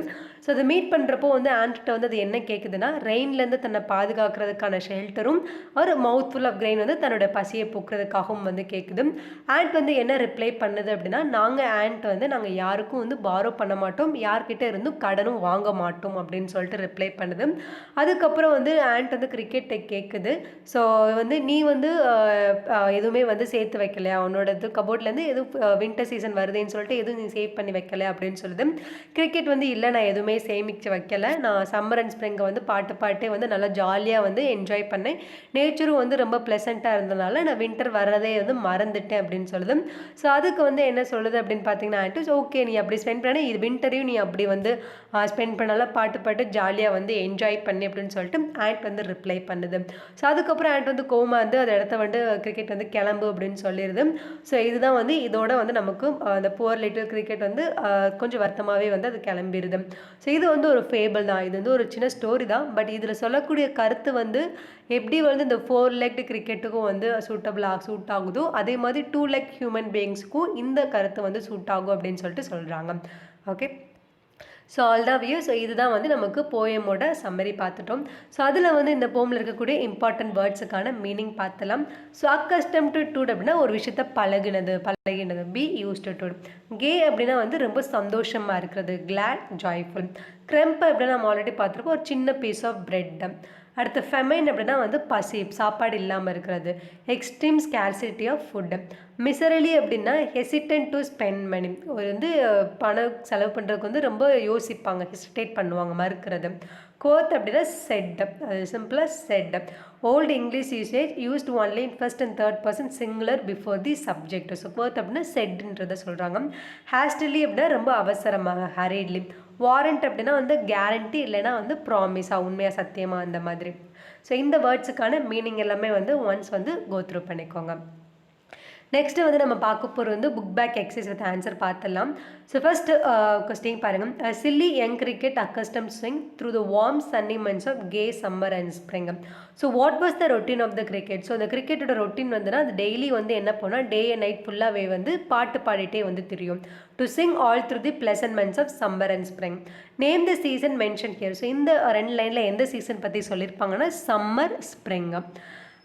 ஸோ அதை மீட் பண்ணுறப்போ வந்து ஆண்ட்டிட்ட வந்து அது என்ன கேட்குதுன்னா ரெயின்லேருந்து தன்னை பாதுகாக்கிறதுக்கான ஷெல்டரும் ஒரு மவுத் ஃபுல் ஆஃப் கிரெயின் வந்து தன்னோட பசியை போக்குறதுக்காகவும் வந்து கேட்குது. ஆண்ட் வந்து என்ன ரிப்ளை பண்ணுது அப்படின்னா, நாங்கள் யாருக்கும் வந்து பாரோ பண்ண மாட்டோம், யார்கிட்ட இருந்தும் கடனும் வாங்க மாட்டோம் அப்படின்னு சொல்லிட்டு ரிப்ளை பண்ணுது. அதுக்கப்புறம் வந்து ஆண்ட் வந்து கிரிக்கெட்டை கேட்குது. ஸோ வந்து நீ வந்து எதுவுமே வந்து சேர்த்து வைக்கலையா, உன்னோட இது கபோர்ட்லேருந்து எதுவும் வின்டர் சீசன் வருதுன்னு சொல்லிட்டு எதுவும் நீ சேவ் பண்ணி வைக்கல அப்படின்னு சொல்லுது. கிரிக்கெட் வந்து இல்லை, நான் எதுவுமே சேமித்து வைக்கலை, நான் சம்மர் அண்ட் ஸ்ப்ரிங்கை வந்து பாட்டே வந்து நல்லா ஜாலியாக வந்து என்ஜாய் பண்ணேன், நேச்சரும் வந்து ரொம்ப ப்ளசண்ட்டாக இருந்ததுனால நான் வின்டர் வர்றதே வந்து மறந்துட்டேன் அப்படின்னு சொல்லுது. ஸோ அதுக்கு வந்து என்ன சொல்லுது அப்படின்னு பார்த்தீங்கன்னா, ஓகே நீ அப்படி ஸ்பெண்ட் பண்ண இது வின்டரையும் நீ அப்படி வந்து ஸ்பெண்ட் பண்ணலாம், பாட்டு பாட்டு ஜாலியாக வந்து என்ஜாய் பண்ணி அப்படின்னு சொல்லிட்டு ஆண்ட் வந்து ரிப்ளை பண்ணுது. ஸோ அதுக்கப்புறம் ஆண்ட் வந்து கோமா வந்து அந்த இடத்த வந்து கிரிக்கெட் வந்து கிளம்பு அப்படின்னு சொல்லிடுது. ஸோ இதுதான் வந்து இதோட வந்து நமக்கு அந்த புவர் லிட்டில் கிரிக்கெட் வந்து கொஞ்சம் வருத்தமாகவே வந்து அது கிளம்பிடுது. ஸோ இது வந்து ஒரு ஃபேபிள் தான், இது வந்து ஒரு சின்ன ஸ்டோரி தான். பட் இதில் சொல்லக்கூடிய கருத்து வந்து எப்படி வந்து இந்த 4 லெக்டு கிரிக்கெட்டுக்கும் வந்து சூட் ஆகுதோ அதே மாதிரி 2 லெக் ஹியூமன் பீயிங்ஸுக்கும் இந்த கருத்து வந்து சூட் ஆகும் அப்படின்னு சொல்லிட்டு சொல்கிறாங்க. ஓகே, ஸோ ஆல் தான் வியூ. ஸோ இதுதான் வந்து நமக்கு போயமோட சம்மரி பார்த்துட்டோம். ஸோ அதில் வந்து இந்த போமில் இருக்கக்கூடிய இம்பார்ட்டன்ட் வேர்ட்ஸுக்கான மீனிங் பார்த்தலாம். ஸோ அக்கஸ்டம் டு டூட் அப்படின்னா ஒரு விஷயத்த பழகினது. Be used to. கே அப்படின்னா வந்து ரொம்ப சந்தோஷமாக இருக்கிறது, கிளாட், ஜாய்ஃபுல். க்ரெம்ப் அப்படின்னா நம்ம ஆல்ரெடி பார்த்துருப்போம், ஒரு சின்ன பீஸ் ஆஃப் பிரெட். அடுத்து ஃபெமைன் அப்படின்னா வந்து பசி, சாப்பாடு இல்லாமல் இருக்கிறது. Extreme scarcity of food. Miserly அப்படின்னா ஹெசிடன்ட் டு ஸ்பெண்ட் மணி, ஒரு வந்து பணம் செலவு பண்ணுறதுக்கு வந்து ரொம்ப யோசிப்பாங்க, ஹெசிடேட் பண்ணுவாங்க, மறுக்கிறது. கோத் அப்படின்னா செட், அது சிம்பிளாக said. Old English usage used only in first and third person singular before the subject. So quoth அப்படின்னா செட்ன்றதை சொல்கிறாங்க. ஹேஸ்டலி அப்படின்னா ரொம்ப அவசரமாக, ஹரேட்லி. வாரண்ட் அப்படின்னா வந்து கேரண்டி இல்லைன்னா வந்து ப்ராமிஸாக, உண்மையாக, சத்தியமாக, அந்த மாதிரி. ஸோ இந்த வேர்ட்ஸுக்கான மீனிங் எல்லாமே வந்து ஒன்ஸ் வந்து கோ த்ரூ பண்ணிக்கோங்க. நெக்ஸ்ட்டு வந்து நம்ம பார்க்க போகிறது வந்து book back exercise with answer பார்த்துடலாம். ஸோ ஃபர்ஸ்ட் கொஸ்டின் பாருங்கள். Silly young cricket accustomed swing through the warm sunny months of K summer and spring. So what was the routine of the cricket? So அந்த கிரிக்கெட்டோட ரொட்டீன் வந்துன்னா அது டெய்லி வந்து என்ன பண்ணால் டே அண்ட் நைட் ஃபுல்லாகவே வந்து பாட்டு பாடிட்டே வந்து தெரியும். To sing all through the pleasant months of summer and spring. Name the season mention here. So இந்த 2 லைனில் எந்த சீசன் பற்றி சொல்லியிருப்பாங்கன்னா சம்மர், ஸ்ப்ரிங்.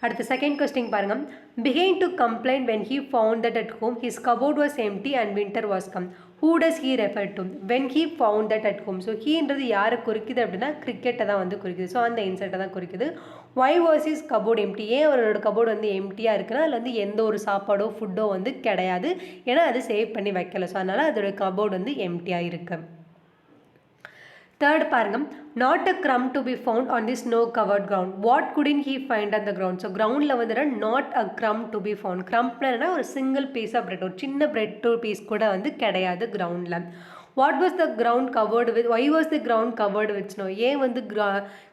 அடுத்த செகண்ட் கொஸ்டின் பாருங்கள். began to complain when he found that at home his cupboard was empty and winter was come. Who does he refer to? When he found that at home. So ஹீன்றது யாரை குறிக்குது அப்படின்னா கிரிக்கெட்டை தான் வந்து குறிக்குது. ஸோ அந்த இன்செர்ட்டை தான் குறிக்குது. why was his cupboard empty? ஏன் அவரோட கபோர்டு வந்து எம்டியாக இருக்குன்னா அதில் வந்து எந்த ஒரு சாப்பாடோ ஃபுட்டோ வந்து கிடையாது, ஏன்னா அது சேவ் பண்ணி வைக்கல. ஸோ அதனால் அதோட கபோர்டு வந்து எம்டியாக இருக்கு. தேர்ட் பாருங்க. Not a crumb to be found on the snow covered ground. What couldn't he find on the ground? So கிரவுண்டில் வந்து not a crumb to be found. க்ரம்ப்னா ஒரு சிங்கிள் பீஸ் ஆஃப் பிரெட், ஒரு சின்ன பிரெட் பீஸ் கூட வந்து கிடையாது கிரவுண்டில். What was the ground covered with? Why was the ground covered with snow? ஏன் வந்து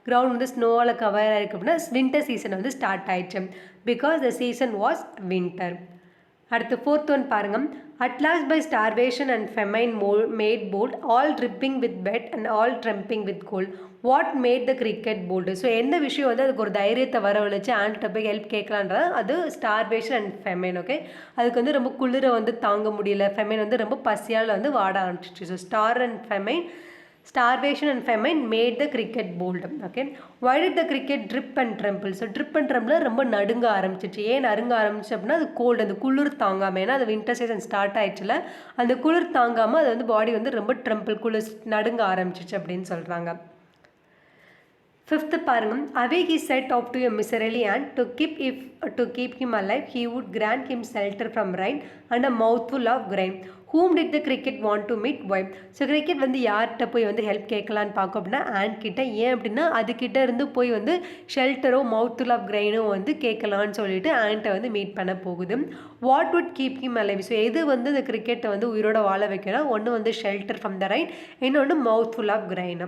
கிரவுண்ட் வந்து ஸ்னோவால் கவர் ஆகிருக்கு அப்படின்னா வின்டர் சீசன் வந்து ஸ்டார்ட் ஆயிடுச்சு. Because the season was winter. அடுத்து ஃபோர்த் ஒன் பாருங்கள். At last by starvation and famine made bold, all tripping with wet and all ட்ரம்பிங் with cold. What made the cricket bold? So எந்த விஷயம் வந்து அதுக்கு ஒரு தைரியத்தை வரவழைச்சு ஆண்ட்ட போய் ஹெல்ப் கேட்கலான்றது அது ஸ்டார்வேஷன் அண்ட் ஃபெமைன். ஓகே, அதுக்கு வந்து ரொம்ப குளிரை வந்து தாங்க முடியல, ஃபெமைன் வந்து ரொம்ப பசியால் வந்து வாட ஆரம்பிச்சிச்சு. So starvation and famine made the cricket bold. Okay, why did the cricket drip and tremble? So drip and tremble ரொம்ப நடுங்க ஆரம்பிச்சிச்சு. ஏன் நடுங்க ஆரம்பிச்சு அப்படின்னா அது கோல்டு, அந்த குளிர் தாங்காமல், ஏன்னா அது வின்டர் சீசன் ஸ்டார்ட் ஆயிடுச்சுல, அந்த குளிர் தாங்காமல் அது வந்து பாடி வந்து ரொம்ப ட்ரெம்பிள், குளிர் நடுங்க ஆரம்பிச்சிச்சு அப்படின்னு சொல்கிறாங்க. ஃபிஃப்த்து பாருங்கள். away he set off to a miserly ant to keep him alive he would grant him shelter from rain and a mouthful of grain. whom did the cricket want to meet? why? So cricket வந்து யார்கிட்ட போய் வந்து ஹெல்ப் கேட்கலான்னு பார்க்கும் அப்படின்னா ஆண்ட் கிட்ட. ஏன் அப்படின்னா அதுக்கிட்ட இருந்து போய் வந்து ஷெல்டரோ மவுத்ஃபுல் ஆஃப் கிரைனோ வந்து கேட்கலான்னு சொல்லிட்டு ஆண்ட்டை வந்து மீட் பண்ண போகுது. What would keep him alive? So எது வந்து இந்த கிரிக்கெட்டை வந்து உயிரோட வாழ வைக்கணும்? ஒன்று வந்து ஷெல்டர் ஃப்ரம் த ரைன், இன்னொன்று மவுத்ஃபுல் ஆஃப் கிரைன்.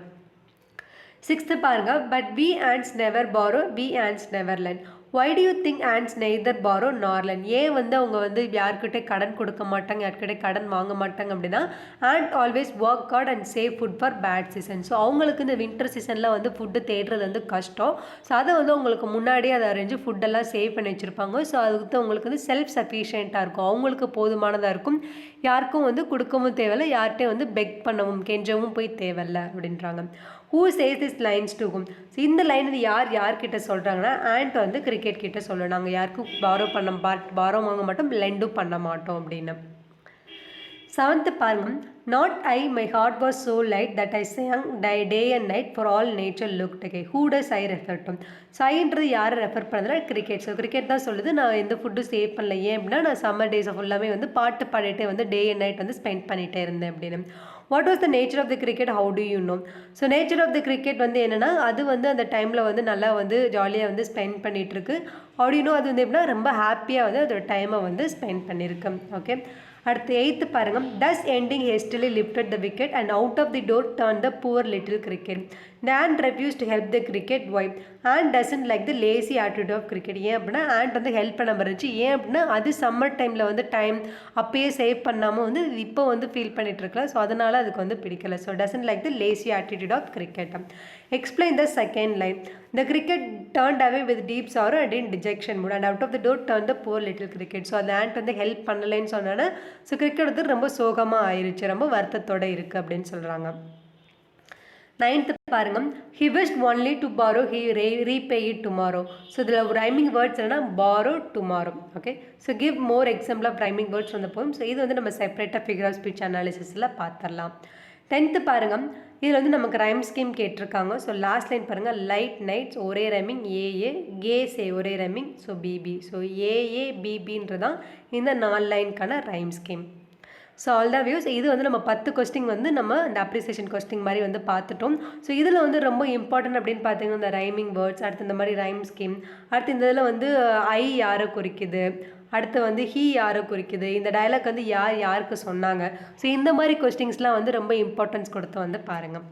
சிக்ஸ்த்து பாருங்க. But we ants never borrow, we ants never lend. why do you think ants neither borrow nor lend? ஏன் வந்து அவங்க வந்து யார்கிட்ட கடன் கொடுக்க மாட்டாங்க, யார்கிட்ட கடன் வாங்க மாட்டாங்க அப்படின்னா ant always work hard and save food for bad season. So அவங்களுக்கு இந்த வின்டர் சீசனில் வந்து ஃபுட்டு தேடுறது வந்து கஷ்டம். ஸோ அதை வந்து அவங்களுக்கு முன்னாடியே அதை அரேஞ்சு ஃபுட்டெல்லாம் சேவ் பண்ணி வச்சுருப்பாங்க. ஸோ அதுக்கு அவங்களுக்கு வந்து செல்ஃப் சஃபிஷியண்ட்டாக இருக்கும், அவங்களுக்கு போதுமானதாக இருக்கும், யாருக்கும் வந்து கொடுக்கவும் தேவையில்லை, யார்கிட்டையும் வந்து பெக் பண்ணவும் கெஞ்சவும் போய் தேவையில்லை அப்படின்றாங்க. who says this lines to whom? So இந்த லைன் வந்து யார்கிட்ட சொல்கிறாங்கன்னா ஆண்ட் வந்து கிரிக்கெட் கிட்ட சொல்லணும், நாங்கள் யாருக்கும் பாரோ வாங்க மாட்டோம், லெண்டும் பண்ண மாட்டோம் அப்படின்னு. செவன்த்து பாருங்க. Not I my heart was so light that I sang day and night for all nature looked gay. Who does I refer to? So ஐன்றது யாரை ரெஃபர் பண்ணுறதுனா கிரிக்கெட். ஸோ கிரிக்கெட் தான் சொல்லுது நான் எந்த ஃபுட்டும் சேவ் பண்ணல, ஏன் அப்படின்னா நான் சம்மர் டேஸை ஃபுல்லாமே வந்து பாட்டு பாடிட்டே வந்து டே அண்ட் நைட் வந்து ஸ்பெண்ட் பண்ணிகிட்டே இருந்தேன் அப்படின்னு. What was the nature of the cricket? How do you know? So nature of the cricket வந்து என்னென்னா அது வந்து அந்த டைமில் வந்து நல்லா வந்து ஜாலியாக வந்து ஸ்பெண்ட் பண்ணிகிட்ருக்கு. How do you know? அது வந்து எப்படின்னா ரொம்ப ஹாப்பியாக வந்து அதோட டைமை வந்து ஸ்பெண்ட் பண்ணியிருக்கு. ஓகே, அடுத்து 8th பாருங்க, thus ending hastily lifted the wicket and out of the door turned the poor little cricket. The ant refused to help the cricket. Why? Ant doesn't like the lazy attitude of cricket. ஏன் அப்படின்னா ant வந்து ஹெல்ப் பண்ண இருந்துச்சு. ஏன் அப்படின்னா அது சம்மர் டைமில் வந்து டைம் அப்பயே சேவ் பண்ணாமல் வந்து இப்போ வந்து ஃபீல் பண்ணிட்டு இருக்கல. ஸோ அதனால அதுக்கு வந்து பிடிக்கல. So doesn't like the lazy attitude of cricket. Explain the second line. The cricket turned away with deep sorrow and in dejection mood and out of the door turned the poor little cricket. So அந்த ant வந்து ஹெல்ப் பண்ணலைன்னு சொன்னோன்னா ஸோ கிரிக்கெட் வந்து ரொம்ப சோகமாக ஆயிடுச்சு, ரொம்ப வருத்தத்தோடு இருக்குது அப்படின்னு சொல்கிறாங்க. 9th பாருங்க, he wished only to borrow, he repay it tomorrow. So இதில் ரைமிங் வேர்ட்ஸ் என்னன்னா borrow tomorrow. Okay, so give more example of rhyming words from the poem. So இது வந்து நம்ம செப்பரேட்டாக ஃபிகர் ஆஃப் ஸ்பீச் அனாலிசிஸில் பார்த்துடலாம். 10th பாருங்க, இதில் வந்து நமக்கு ரைம் ஸ்கீம் கேட்டிருக்காங்க. ஸோ லாஸ்ட் லைன் பாருங்கள், லைட் நைட்ஸ் ஒரே ரைமிங் ஏஏ, கேஸே ஒரே rhyming so BB. So AA பிபின்றதான் இந்த 4 லைனுக்கான rhyme scheme. So all the views, இது வந்து நம்ம 10 கொஸ்டின் வந்து நம்ம இந்த அப்ரிசியேஷன் கொஸ்டின் மாதிரி வந்து பார்த்துட்டோம். ஸோ இதில் வந்து ரொம்ப இம்பார்ட்டன்ட் அப்படின்னு பார்த்தீங்கன்னா இந்த ரைமிங் வேர்ட்ஸ், அடுத்து இந்த மாதிரி ரைம் ஸ்கீம், அடுத்து இந்த இதில் வந்து ஐ யாரை குறிக்குது, அடுத்து வந்து ஹீ யாரை குறிக்குது, இந்த டயலாக் வந்து யாருக்கு சொன்னாங்க. ஸோ இந்த மாதிரி கொஸ்டின்ஸ்லாம் வந்து ரொம்ப இம்பார்ட்டன்ஸ் கொடுத்து வந்து பாருங்கள்.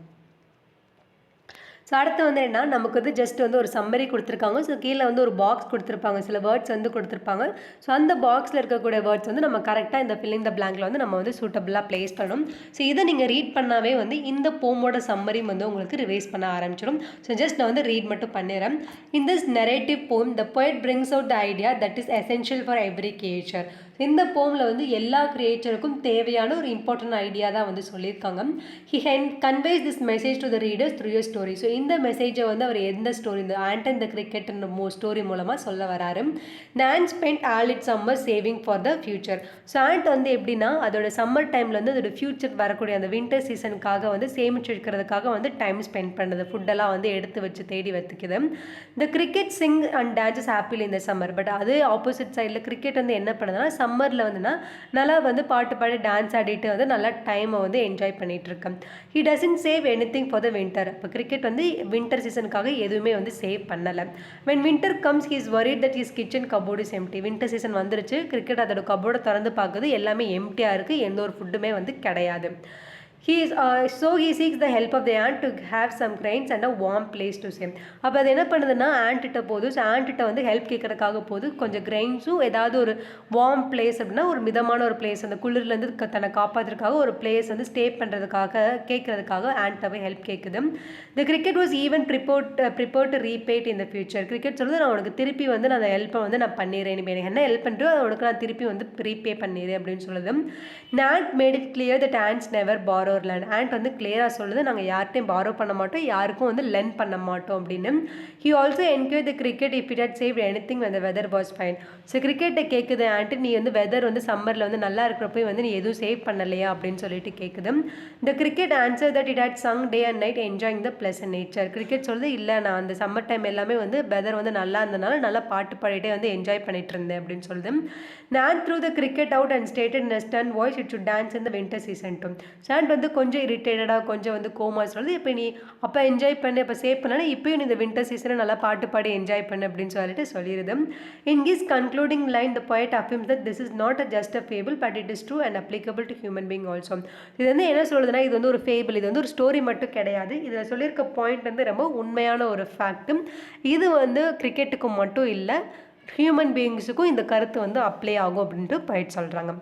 ஸோ அடுத்து வந்து என்ன, நமக்கு வந்து ஜஸ்ட் வந்து ஒரு சம்மரி கொடுத்துருக்காங்க. ஸோ கீழே வந்து ஒரு பாக்ஸ் கொடுத்துருப்பாங்க, சில வேர்ட்ஸ் வந்து கொடுத்துருப்பாங்க. ஸோ அந்த பாக்ஸில் இருக்கக்கூடிய வேர்ட்ஸ் வந்து நம்ம கரெக்டாக இந்த ஃபில்லிங் த பிளாங்கில் வந்து நம்ம வந்து சூட்டபிளாக ப்ளேஸ் பண்ணணும். ஸோ இதை நீங்கள் ரீட் பண்ணாவே வந்து இந்த போமோட சம்மரி வந்து உங்களுக்கு ரிவைஸ் பண்ண ஆரம்பிச்சிடும். ஸோ ஜஸ்ட் நான் வந்து ரீட் மட்டும் பண்ணிடுறேன். இன் திஸ் நரேட்டிவ் போம் த poet brings out the idea that is essential for every creature. இந்த போமில் வந்து எல்லா கிரியேச்சருக்கும் தேவையான ஒரு இம்பார்ட்டன்ட் ஐடியா தான் வந்து சொல்லியிருக்காங்க. He conveys this message to the readers through your story. So இந்த மெசேஜை வந்து அவர் எந்த ஸ்டோரி, இந்த ஆண்ட் அண்ட் த கிரிக்கெட்ன்ற ஸ்டோரி மூலமாக சொல்ல வராரு. த and spend all it summer saving for the future. So ant வந்து எப்படின்னா அதோட சம்மர் டைமில் வந்து அதோட ஃபியூச்சர் வரக்கூடிய அந்த வின்டர் சீசனுக்காக வந்து சேமிச்சு வைக்கிறதுக்காக வந்து டைம் ஸ்பெண்ட் பண்ணுறது, ஃபுட்டெல்லாம் வந்து எடுத்து வச்சு தேடி வைத்துக்குது. The cricket sing and dances happily இந்த சம்மர். பட் அது ஆப்போசிட் சைடில் கிரிக்கெட் வந்து என்ன பண்ணுதுன்னா சம்மரில் வந்துன்னா நல்லா வந்து பாட்டு பாடி டான்ஸ் ஆடிட்டு வந்து நல்லா டைமை வந்து என்ஜாய் பண்ணிட்டு இருக்கேன். He doesn't save any thing for the winter. இப்போ கிரிக்கெட் வந்து வின்டர் சீசனுக்காக எதுவுமே வந்து சேவ் பண்ணலை. When winter comes he is worried that his kitchen cupboard is empty. Winter season வந்துருச்சு, கிரிக்கெட் அதோட கபோர்டை திறந்து பார்க்குது, எல்லாமே எம்டியாக இருக்குது, எந்த ஒரு ஃபுட்டுமே வந்து கிடையாது. So he seeks the help of the ant to have some grains and a warm place to stay. அப்போ அது என்ன பண்ணுதுன்னா ஆண்ட்டிட்ட போகுது. ஸோ ஆண்ட்டிட்ட வந்து ஹெல்ப் கேட்கறதுக்காக போகுது, கொஞ்சம் கிரெயின்ஸும் ஏதாவது ஒரு வார்ம் பிளேஸ் அப்படின்னா ஒரு மிதமான ஒரு பிளேஸ், அந்த குளிர்லேருந்து தன்னை காப்பாற்றுறதுக்காக ஒரு பிளேஸ் வந்து ஸ்டே பண்ணுறதுக்காக கேட்கறதுக்காக ஆண்ட்டை ஹெல்ப் கேட்குது. த cricket was even prepared to rebate in the future. Cricket சொல்லுது நான் உனக்கு திருப்பி வந்து நான் அந்த ஹெல்ப்பை வந்து நான் பண்ணிடுறேன், இனிமேல் எனக்கு என்ன ஹெல்ப் பண்ணுறோ அதை உனக்கு நான் திருப்பி வந்து ரீபே பண்ணிடுறேன் அப்படின்னு சொல்லுது. ant made it clear that ants never borrow land. ant வந்து கிளியராக சொல்லுது நாங்கள் யார்ட்டையும் பாரோ பண்ண மாட்டோம், யாருக்கும் வந்து லென் பண்ண மாட்டோம் அப்படின்னு. He also encouraged the cricket if it had saved anything when the weather was fine. So கிரிக்கெட்டை கேட்குது ஆண்ட், நீ வந்து வெதர் வந்து சம்மரில் வந்து நல்லா இருக்கிறப்ப வந்து நீ எதுவும் சேவ் பண்ணலையா அப்படின்னு சொல்லிட்டு கேட்குது. The cricket answered that it had sung day and night enjoying the pleasant nature. Cricket சொல்லுது இல்லை நான் அந்த சம்மர் டைம் எல்லாமே வந்து வெதர் வந்து நல்லா இருந்தனால நல்லா பாட்டு பாடிட்டே வந்து என்ஜாய் பண்ணிட்டு இருந்தேன் அப்படின்னு சொல்லுது. Ant threw the cricket out and stated in a stern voice it should dance in the winter season too. ant வந்து கொஞ்சம் இரிட்டேட்டடாக கொஞ்சம் வந்து கோமா சொல்லுது, இப்போ நீ அப்போ என்ஜாய் பண்ணு, இப்போ சேவ் பண்ணனா இப்போயும் நீ இந்த வின்டர் சீசனை நல்லா பாட்டு பாடி என்ஜாய் பண்ணு அப்படின்னு சொல்லிட்டு சொல்லிடுது. In his concluding line the poet affirms that this is not just a fable but it is true and applicable to human being also. இது வந்து என்ன சொல்லுதுன்னா இது வந்து ஒரு ஃபேபிள், இது வந்து ஒரு ஸ்டோரி மட்டும் கிடையாது, இதில் சொல்லியிருக்க பாயிண்ட் வந்து ரொம்ப உண்மையான ஒரு ஃபேக்ட்டும். இது வந்து கிரிக்கெட்டுக்கு மட்டும் இல்லை, ஹியூமன் பீயிங்ஸுக்கும் இந்த கருத்து வந்து அப்ளை ஆகும் அப்படின்ட்டு போயிட்டு சொல்கிறாங்க.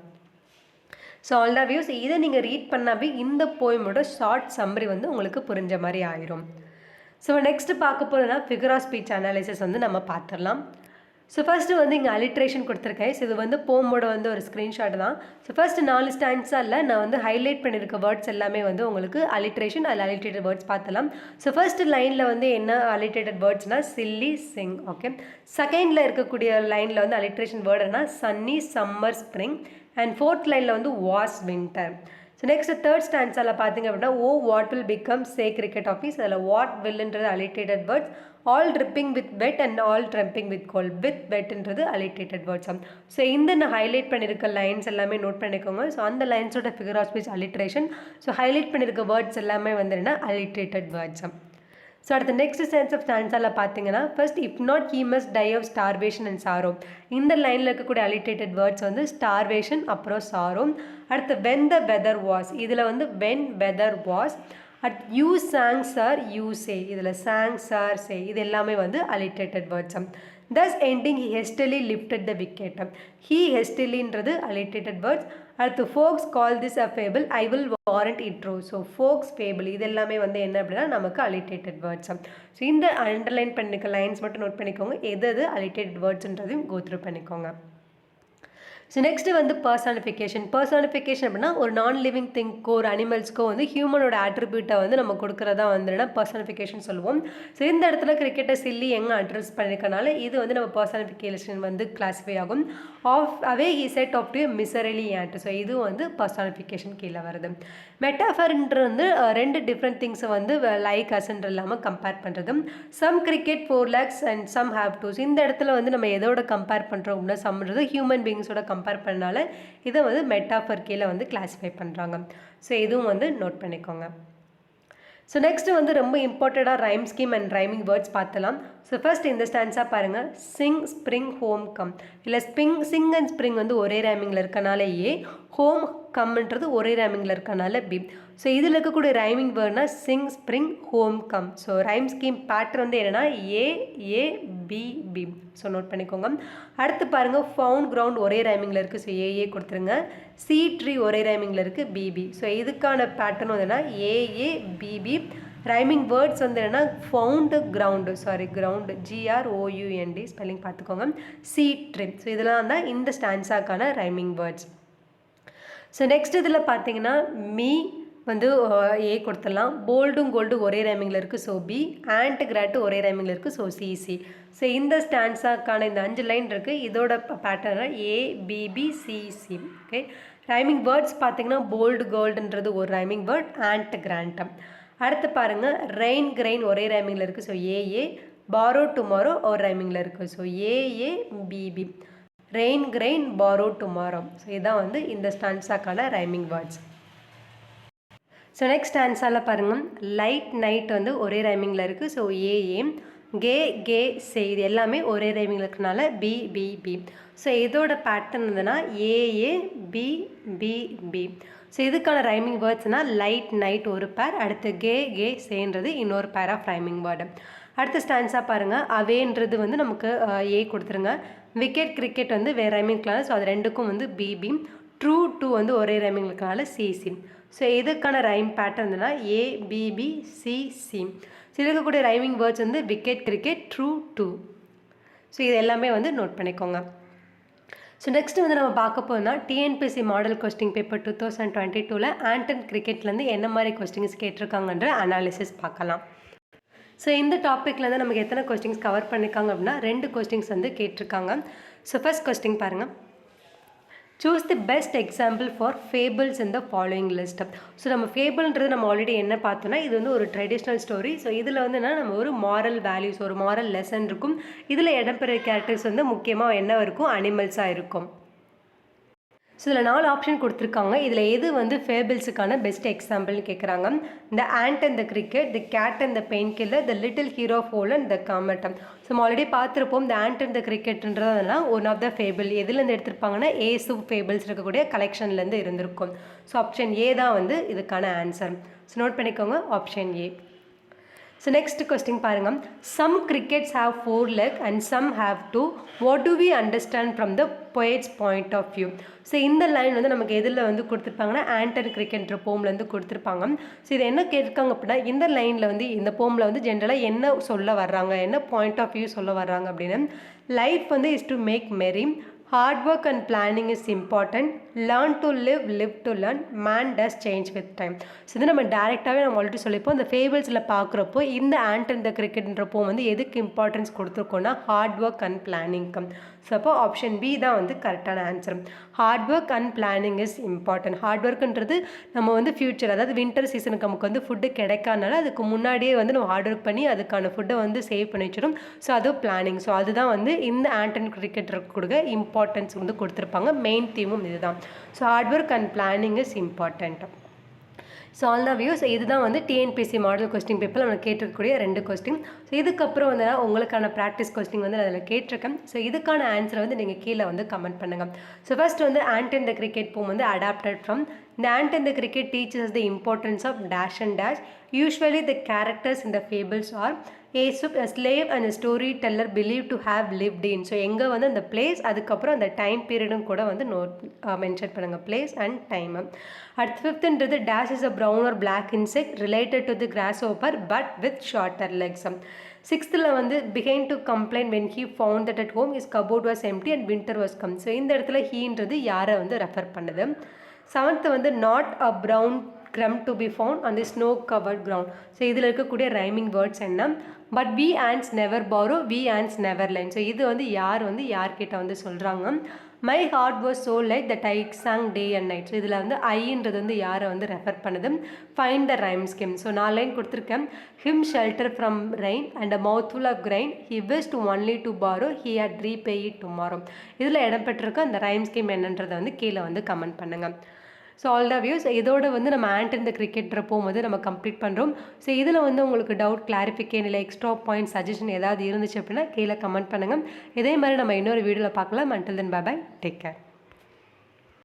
ஸோ ஆல் த வியூஸ், இதை நீங்கள் ரீட் பண்ணாவே இந்த போயமோட ஷார்ட் சம்மரி வந்து உங்களுக்கு புரிஞ்ச மாதிரி ஆயிரும். ஸோ நெக்ஸ்ட்டு பார்க்க போகிறதுனா ஃபிகர் ஆஃப் ஸ்பீச் அனாலிசிஸ் வந்து நம்ம பார்த்துடலாம். ஸோ ஃபஸ்ட்டு வந்து இங்கே அலிட்ரேஷன் கொடுத்துருக்கேன். ஸோ இது வந்து போமோட வந்து ஒரு ஸ்க்ரீன்ஷாட் தான். ஸோ ஃபஸ்ட்டு 4 ஸ்டாண்ட்ஸாக இல்லை, நான் வந்து ஹைலைட் பண்ணியிருக்க வேர்ட்ஸ் எல்லாமே வந்து உங்களுக்கு அலிட்ரேஷன், அதில் அலிட்ரேட்டட் வேர்ட்ஸ் பார்த்தலாம். ஸோ ஃபஸ்ட்டு லைனில் வந்து என்ன அலிட்ரேட்டட் வேர்ட்ஸ்னால் சில்லி, சிங். ஓகே, செகண்டில் இருக்கக்கூடிய லைனில் வந்து அலிட்ரேஷன் வேர்டுனா sunny, summer, spring. And fourth லைனில் வந்து was, winter. So next third ஸ்டாண்ட்ஸில் பார்த்தீங்க அப்படின்னா oh what will become say cricket office. அதில் வாட் வில்ன்றது alliterated words, all tripping with wet and all ட்ரம்பிங் with cold. With வெட்ன்றது அலிட்டேட்டட் வேர்ட்ஸ். ஸோ இந்த நான் ஹைலைட் பண்ணியிருக்க லைன்ஸ் எல்லாமே நோட் பண்ணிக்கோங்க. ஸோ அந்த லைன்ஸோட figure of speech alliteration. So highlight பண்ணியிருக்க வேர்ட்ஸ் எல்லாமே வந்து என்ன அலிட்டேட்டட் வேர்ட்ஸ். ஸோ அடுத்த நெக்ஸ்ட் சென்ஸ் ஆஃப் ஸ்டான்ஸாவில் பார்த்தீங்கன்னா first if not he must die of starvation and sorrow. இந்த லைனில் இருக்கக்கூடிய அலிட்டேட்டட் வேர்ட்ஸ் வந்து ஸ்டார்வேஷன் அப்புறம் சாரோ. அடுத்து வென் த வெதர் வாஸ், இதில் வந்து when weather was. At you sang sir you say, இதில் சாங் சார் சே, இது எல்லாமே வந்து alliterated words. thus ending he hastily lifted the wicket. he hastilyன்றது alliterated words. அடுத்து folks call this a fable, I will warrant it true. So folks fable இது எல்லாமே வந்து என்ன அப்படின்னா நமக்கு alliterated words. ஸோ இந்த அண்டர்லைன் பண்ணிக்க லைன்ஸ் மட்டும் நோட் பண்ணிக்கோங்க, எது alliterated wordsன்றதையும் go through பண்ணிக்கோங்க. ஸோ நெக்ஸ்ட்டு வந்து பர்சானிஃபிகேஷன். பர்சானிஃபிகேஷன் அப்படின்னா ஒரு நான் லிவிங் திங்க்கோ ஒரு அனிமல்ஸ்க்கோ வந்து ஹியூமனோட ஆட்ரிபியூட்டை வந்து நம்ம கொடுக்குறதா வந்துன்னா பர்சானிஃபிகேஷன் சொல்லுவோம். ஸோ இந்த இடத்துல கிரிக்கெட்டை சில்லி எங்கே அட்ரஸ் பண்ணியிருக்கனால இது வந்து நம்ம பர்சானிஃபிகேஷன் வந்து கிளாஸிஃபை ஆகும். Off away he set off to miserly ant, so இதுவும் வந்து பர்சானிஃபிகேஷன் கீழே வருது. மெட்டாஃபர்ன்ற வந்து ரெண்டு டிஃப்ரெண்ட் திங்ஸை வந்து லைக் அஸ்ன்ற இல்லாமல் கம்பேர் பண்ணுறது. Some cricket 4 lakhs and some have twos. இந்த இடத்துல வந்து நம்ம எதோட கம்பேர் பண்ணுறோம் அப்படின்னா சம்ன்றது ஹியூமன் பீயிங்ஸோட கம்பேர் பண்ணனால இதை வந்து மெட்டாஃபர் கீழே வந்து கிளாஸிஃபை பண்ணுறாங்க. ஸோ இதுவும் வந்து நோட் பண்ணிக்கோங்க. ஸோ நெக்ஸ்ட்டு வந்து ரொம்ப இம்பார்ட்டண்ட்டாக rhyme scheme and rhyming words பார்த்தலாம். ஸோ ஃபர்ஸ்ட் இந்த ஸ்டான்ஸாக பாருங்கள், சிங் ஸ்ப்ரிங் ஹோம் கம். இல்லை சிங் அண்ட் ஸ்ப்ரிங் வந்து ஒரே ரைமிங்கில் இருக்கனால ஏ, ஹோம் கம்ன்றது ஒரே ரைமிங்கில் இருக்கனால பி. ஸோ இதில் இருக்கக்கூடிய ரைமிங் வேர்ட்னா sing spring home come. So rhyme scheme pattern வந்து என்னென்னா A A B B. So note பண்ணிக்கோங்க. அடுத்து பாருங்கள், ஃபவுண்ட் கிரவுண்ட் ஒரே ரைமிங்கில் இருக்குது, ஸோ ஏஏ கொடுத்துருங்க. சி ட்ரீ ஒரே ரைமிங்கில் இருக்குது, பிபி. ஸோ இதுக்கான பேட்டர்ன் வந்து என்னன்னா ஏஏ பிபி. ரைமிங் வேர்ட்ஸ் வந்து என்னென்னா found ground, ground GROUND spelling பார்த்துக்கோங்க. See tree. ஸோ இதெல்லாம் தான் இந்த ஸ்டான்ஸாக்கான ரைமிங் வேர்ட்ஸ். ஸோ நெக்ஸ்ட் இதில் பார்த்தீங்கன்னா மீ வந்து ஏ கொடுத்துடலாம். போல்டும் கோல்டு ஒரே ரைமிங்கில் இருக்குது, ஸோ பி. ஆண்ட் கிராட்டு ஒரே ரைமிங்கில் இருக்குது, ஸோ சிசி. ஸோ இந்த ஸ்டான்ஸாக்கான இந்த 5 லைன் இருக்குது, இதோட பேட்டர்னா ABBCC. ஓகே, ரைமிங் வேர்ட்ஸ் பார்த்தீங்கன்னா போல்டு கோல்டுன்றது ஒரு ரைமிங் வேர்ட், ஆண்ட் கிராண்டம். அடுத்து பாருங்கள், ரெயின் கிரெயின் ஒரே ரைமிங்கில் இருக்குது, ஸோ ஏஏ. பாரோ டுமாரோ ஒரு ரைமிங்கில் இருக்குது, so AABB. Rain grain borrow tomorrow. So இதுதான் வந்து இந்த ஸ்டான்ஸாக்கான ரைமிங் வேர்ட்ஸ். ஸோ நெக்ஸ்ட் ஸ்டான்ஸால் பாருங்கள், லைட் நைட் வந்து ஒரே ரைமிங்கில் இருக்குது, so A A. Gay gay say இது எல்லாமே ஒரே ரைமிங்கில் இருக்கிறனால BBB. ஸோ இதோட பேட்டர்ன் வந்துன்னா ஏஏ BBB. ஸோ இதுக்கான ரைமிங் வேர்ட்ஸ்னால் லைட் நைட் ஒரு பேர், அடுத்து கே கே சேன்றது இன்னொரு பேர் ஆஃப் ரைமிங் வேர்டு. அடுத்த ஸ்டான்ஸாக பாருங்கள், அவேன்றது வந்து நமக்கு ஏ கொடுத்துருங்க. விக்கெட் கிரிக்கெட் வந்து வேறு ரைமிங் இருக்கனால ஸோ அது ரெண்டுக்கும் வந்து பிபி. ட்ரூ டூ வந்து ஒரே ரைமிங் இருக்கனால சிசி. ஸோ இதுக்கான ரைம் பேட்டர்ன் வந்துன்னா ABBCC. ஸோ இருக்கக்கூடிய ரைமிங் வேர்ட்ஸ் வந்து wicket cricket, true too. So இது எல்லாமே வந்து நோட் பண்ணிக்கோங்க. ஸோ நெக்ஸ்ட் வந்து நம்ம பார்க்க போனா TNPSC model question paper 2022 ant and கிரிக்கெட்லேருந்து என்ன மாதிரி கொஸ்டின்ஸ் கேட்டிருக்காங்கன்ற அனாலிசிஸ் பார்க்கலாம். ஸோ இந்த டாப்பிக்லேருந்து நமக்கு எத்தனை கொஸ்டின்ஸ் கவர் பண்ணியிருக்காங்க அப்படின்னா 2 கொஸ்டின்ஸ் வந்து கேட்டிருக்காங்க. ஸோ ஃபர்ஸ்ட் கொஸ்டின் பாருங்கள், choose the best example for fables in the following list. So நம்ம ஃபேபிள்ன்றது நம்ம ஆல்ரெடி என்ன பார்த்தோன்னா இது வந்து ஒரு ட்ரெடிஷ்னல் ஸ்டோரி. ஸோ இதில் வந்து என்ன நம்ம ஒரு மாரல் வேல்யூஸ் ஒரு மாரல் லெசன் இருக்கும். இதில் இடம்பெற கேரக்டர்ஸ் வந்து முக்கியமாக என்ன இருக்கும், அனிமல்ஸாக இருக்கும். ஸோ இதில் 4 ஆப்ஷன் கொடுத்துருக்காங்க. இதில் எது வந்து ஃபேபிள்ஸுக்கான பெஸ்ட் எக்ஸாம்பிள்னு கேட்குறாங்க. The ant and the cricket, the cat and the pain killer, the little hero foal and the comet. So நம்ம ஆல்ரெடி பார்த்துருப்போம், த ஆண்ட் அண்ட் த கிரிக்கெட்ன்றதுனா ஒன் ஆஃப் த ஃபேபிள். எதுலேருந்து எடுத்திருப்பாங்கன்னா ஏசு ஃபேபிள்ஸ் இருக்கக்கூடிய கலெக்ஷன்லேருந்து இருந்திருக்கும். ஸோ ஆப்ஷன் ஏ தான் வந்து இதுக்கான ஆன்சர். ஸோ நோட் பண்ணிக்கோங்க, option A. So next question பாருங்கள், some crickets have 4 legs and some have 2. What do we understand from the poet's point of view. So இந்த லைன் வந்து நமக்கு எதில் வந்து கொடுத்துருப்பாங்கன்னா ஆண்ட் அண்ட் கிரிக்கெட்ன்ற போம்லேருந்து கொடுத்துருப்பாங்க. ஸோ இதை என்ன கேட்டிருக்காங்க அப்படின்னா இந்த லைனில் வந்து இந்த போமில் வந்து ஜென்ரலாக என்ன சொல்ல வர்றாங்க, என்ன பாயிண்ட் ஆஃப் வியூ சொல்ல வர்றாங்க அப்படின்னு, லைஃப் வந்து இஸ் டு மேக் மெரி, heart work and planning is important, learn to live, live to learn, man does change with time. So இது நம்ம டேரெக்டாகவே நம்ம ஆல்ரெடி சொல்லிப்போம். இந்த ஃபேபிள்ஸில் பார்க்குறப்போ இந்த ஆண்ட் அண்ட் த கிரிக்கெட்ன்றப்போ வந்து எதுக்கு இம்பார்ட்டன்ஸ் கொடுத்துருக்கோன்னா ஹார்ட் ஒர்க் அண்ட் பிளானிங்க்கு. ஸோ அப்போ ஆப்ஷன் பி தான் வந்து கரெக்டான answer. Hard work and planning is important. Hard ஒர்க்குன்றது நம்ம வந்து ஃபியூச்சர், அதாவது வின்டர் சீசனுக்கு நமக்கு வந்து ஃபுட்டு கிடைக்காதனால அதுக்கு முன்னாடியே வந்து நம்ம ஹார்ட் ஒர்க் பண்ணி அதுக்கான ஃபுட்டை வந்து சேவ் பண்ணி வச்சிடும். ஸோ அது பிளானிங். ஸோ அதுதான் வந்து இந்த ஆண்ட் அண்ட் கிரிக்கெட் கொடுக்க இம்பார்ட்டன்ஸ் வந்து கொடுத்துருப்பாங்க. மெயின் தீமும் இதுதான். So heart work and planning is important. So all the views இதுதான் வந்து டிஎன்பிஎஸ்சி மாடல் கொஸ்டின் பேப்பர் நம்ம கேட்டிருக்கக்கூடிய 2 கொஸ்டின். ஸோ இதுக்கப்புறம் வந்து உங்களுக்கான ப்ராக்டிஸ் கொஸ்டின் வந்து நான் அதில் கேட்டிருக்கேன். ஸோ இதுக்கான ஆன்சரை வந்து நீங்கள் கீழே வந்து கமெண்ட் பண்ணுங்கள். ஸோ ஃபர்ஸ்ட் வந்து ant in the cricket poem வந்து adapted from the ant in the cricket teaches us the importance of dash and dash. Usually the characters in the fables are Aesop, a slave and a storyteller believed to have lived in. So எங்கே வந்து அந்த பிளேஸ் அதுக்கப்புறம் அந்த டைம் பீரியடும் கூட வந்து மென்ஷன் பண்ணுங்கள், பிளேஸ் அண்ட் டைமு. அடுத்து ஃபிஃப்த்ன்றது dash is a brown or black insect related to the grasshopper but with shorter legs. சிக்ஸ்த்தில் வந்து began to complaint when he found that at home his cupboard was empty and winter was come. So இந்த இடத்துல ஹீன்றது யாரை வந்து ரெஃபர் பண்ணுது. செவன்த்து வந்து not a brown crumb to be found on the snow covered ground. So இதில் இருக்கக்கூடிய ரைமிங் வேர்ட்ஸ் என்ன? But we ants never borrow, we ants never lend. So இது வந்து யார்கிட்ட வந்து சொல்கிறாங்க? My heart was so light that I sang day and night. So இதில் வந்து ஐன்றது வந்து யாரை வந்து ரெஃபர் பண்ணுது? Find the rhyme scheme. So 4 line கொடுத்துருக்கேன். Him shelter from rain and a mouth full of grain, he wished only to borrow, he had repay it tomorrow. இதில் இடம்பெற்றிருக்க அந்த ரைம் ஸ்கீம் என்னன்றதை வந்து கீழே வந்து கமெண்ட் பண்ணுங்கள். ஸோ ஆல் த வியூஸ் இதோட வந்து நம்ம ant in the cricket போகும் வந்து நம்ம கம்ப்ளீட் பண்ணுறோம். ஸோ இதில் வந்து உங்களுக்கு டவுட் கிளாரிஃபிகேஷன் இல்லை எக்ஸ்ட்ரா பாயிண்ட் சஜஷன் ஏதாவது இருந்துச்சு அப்படின்னா கீழே கமெண்ட் பண்ணுங்கள். இதே மாதிரி நம்ம இன்னொரு வீடியோவில் பார்க்கலாம். until then bye bye, take care.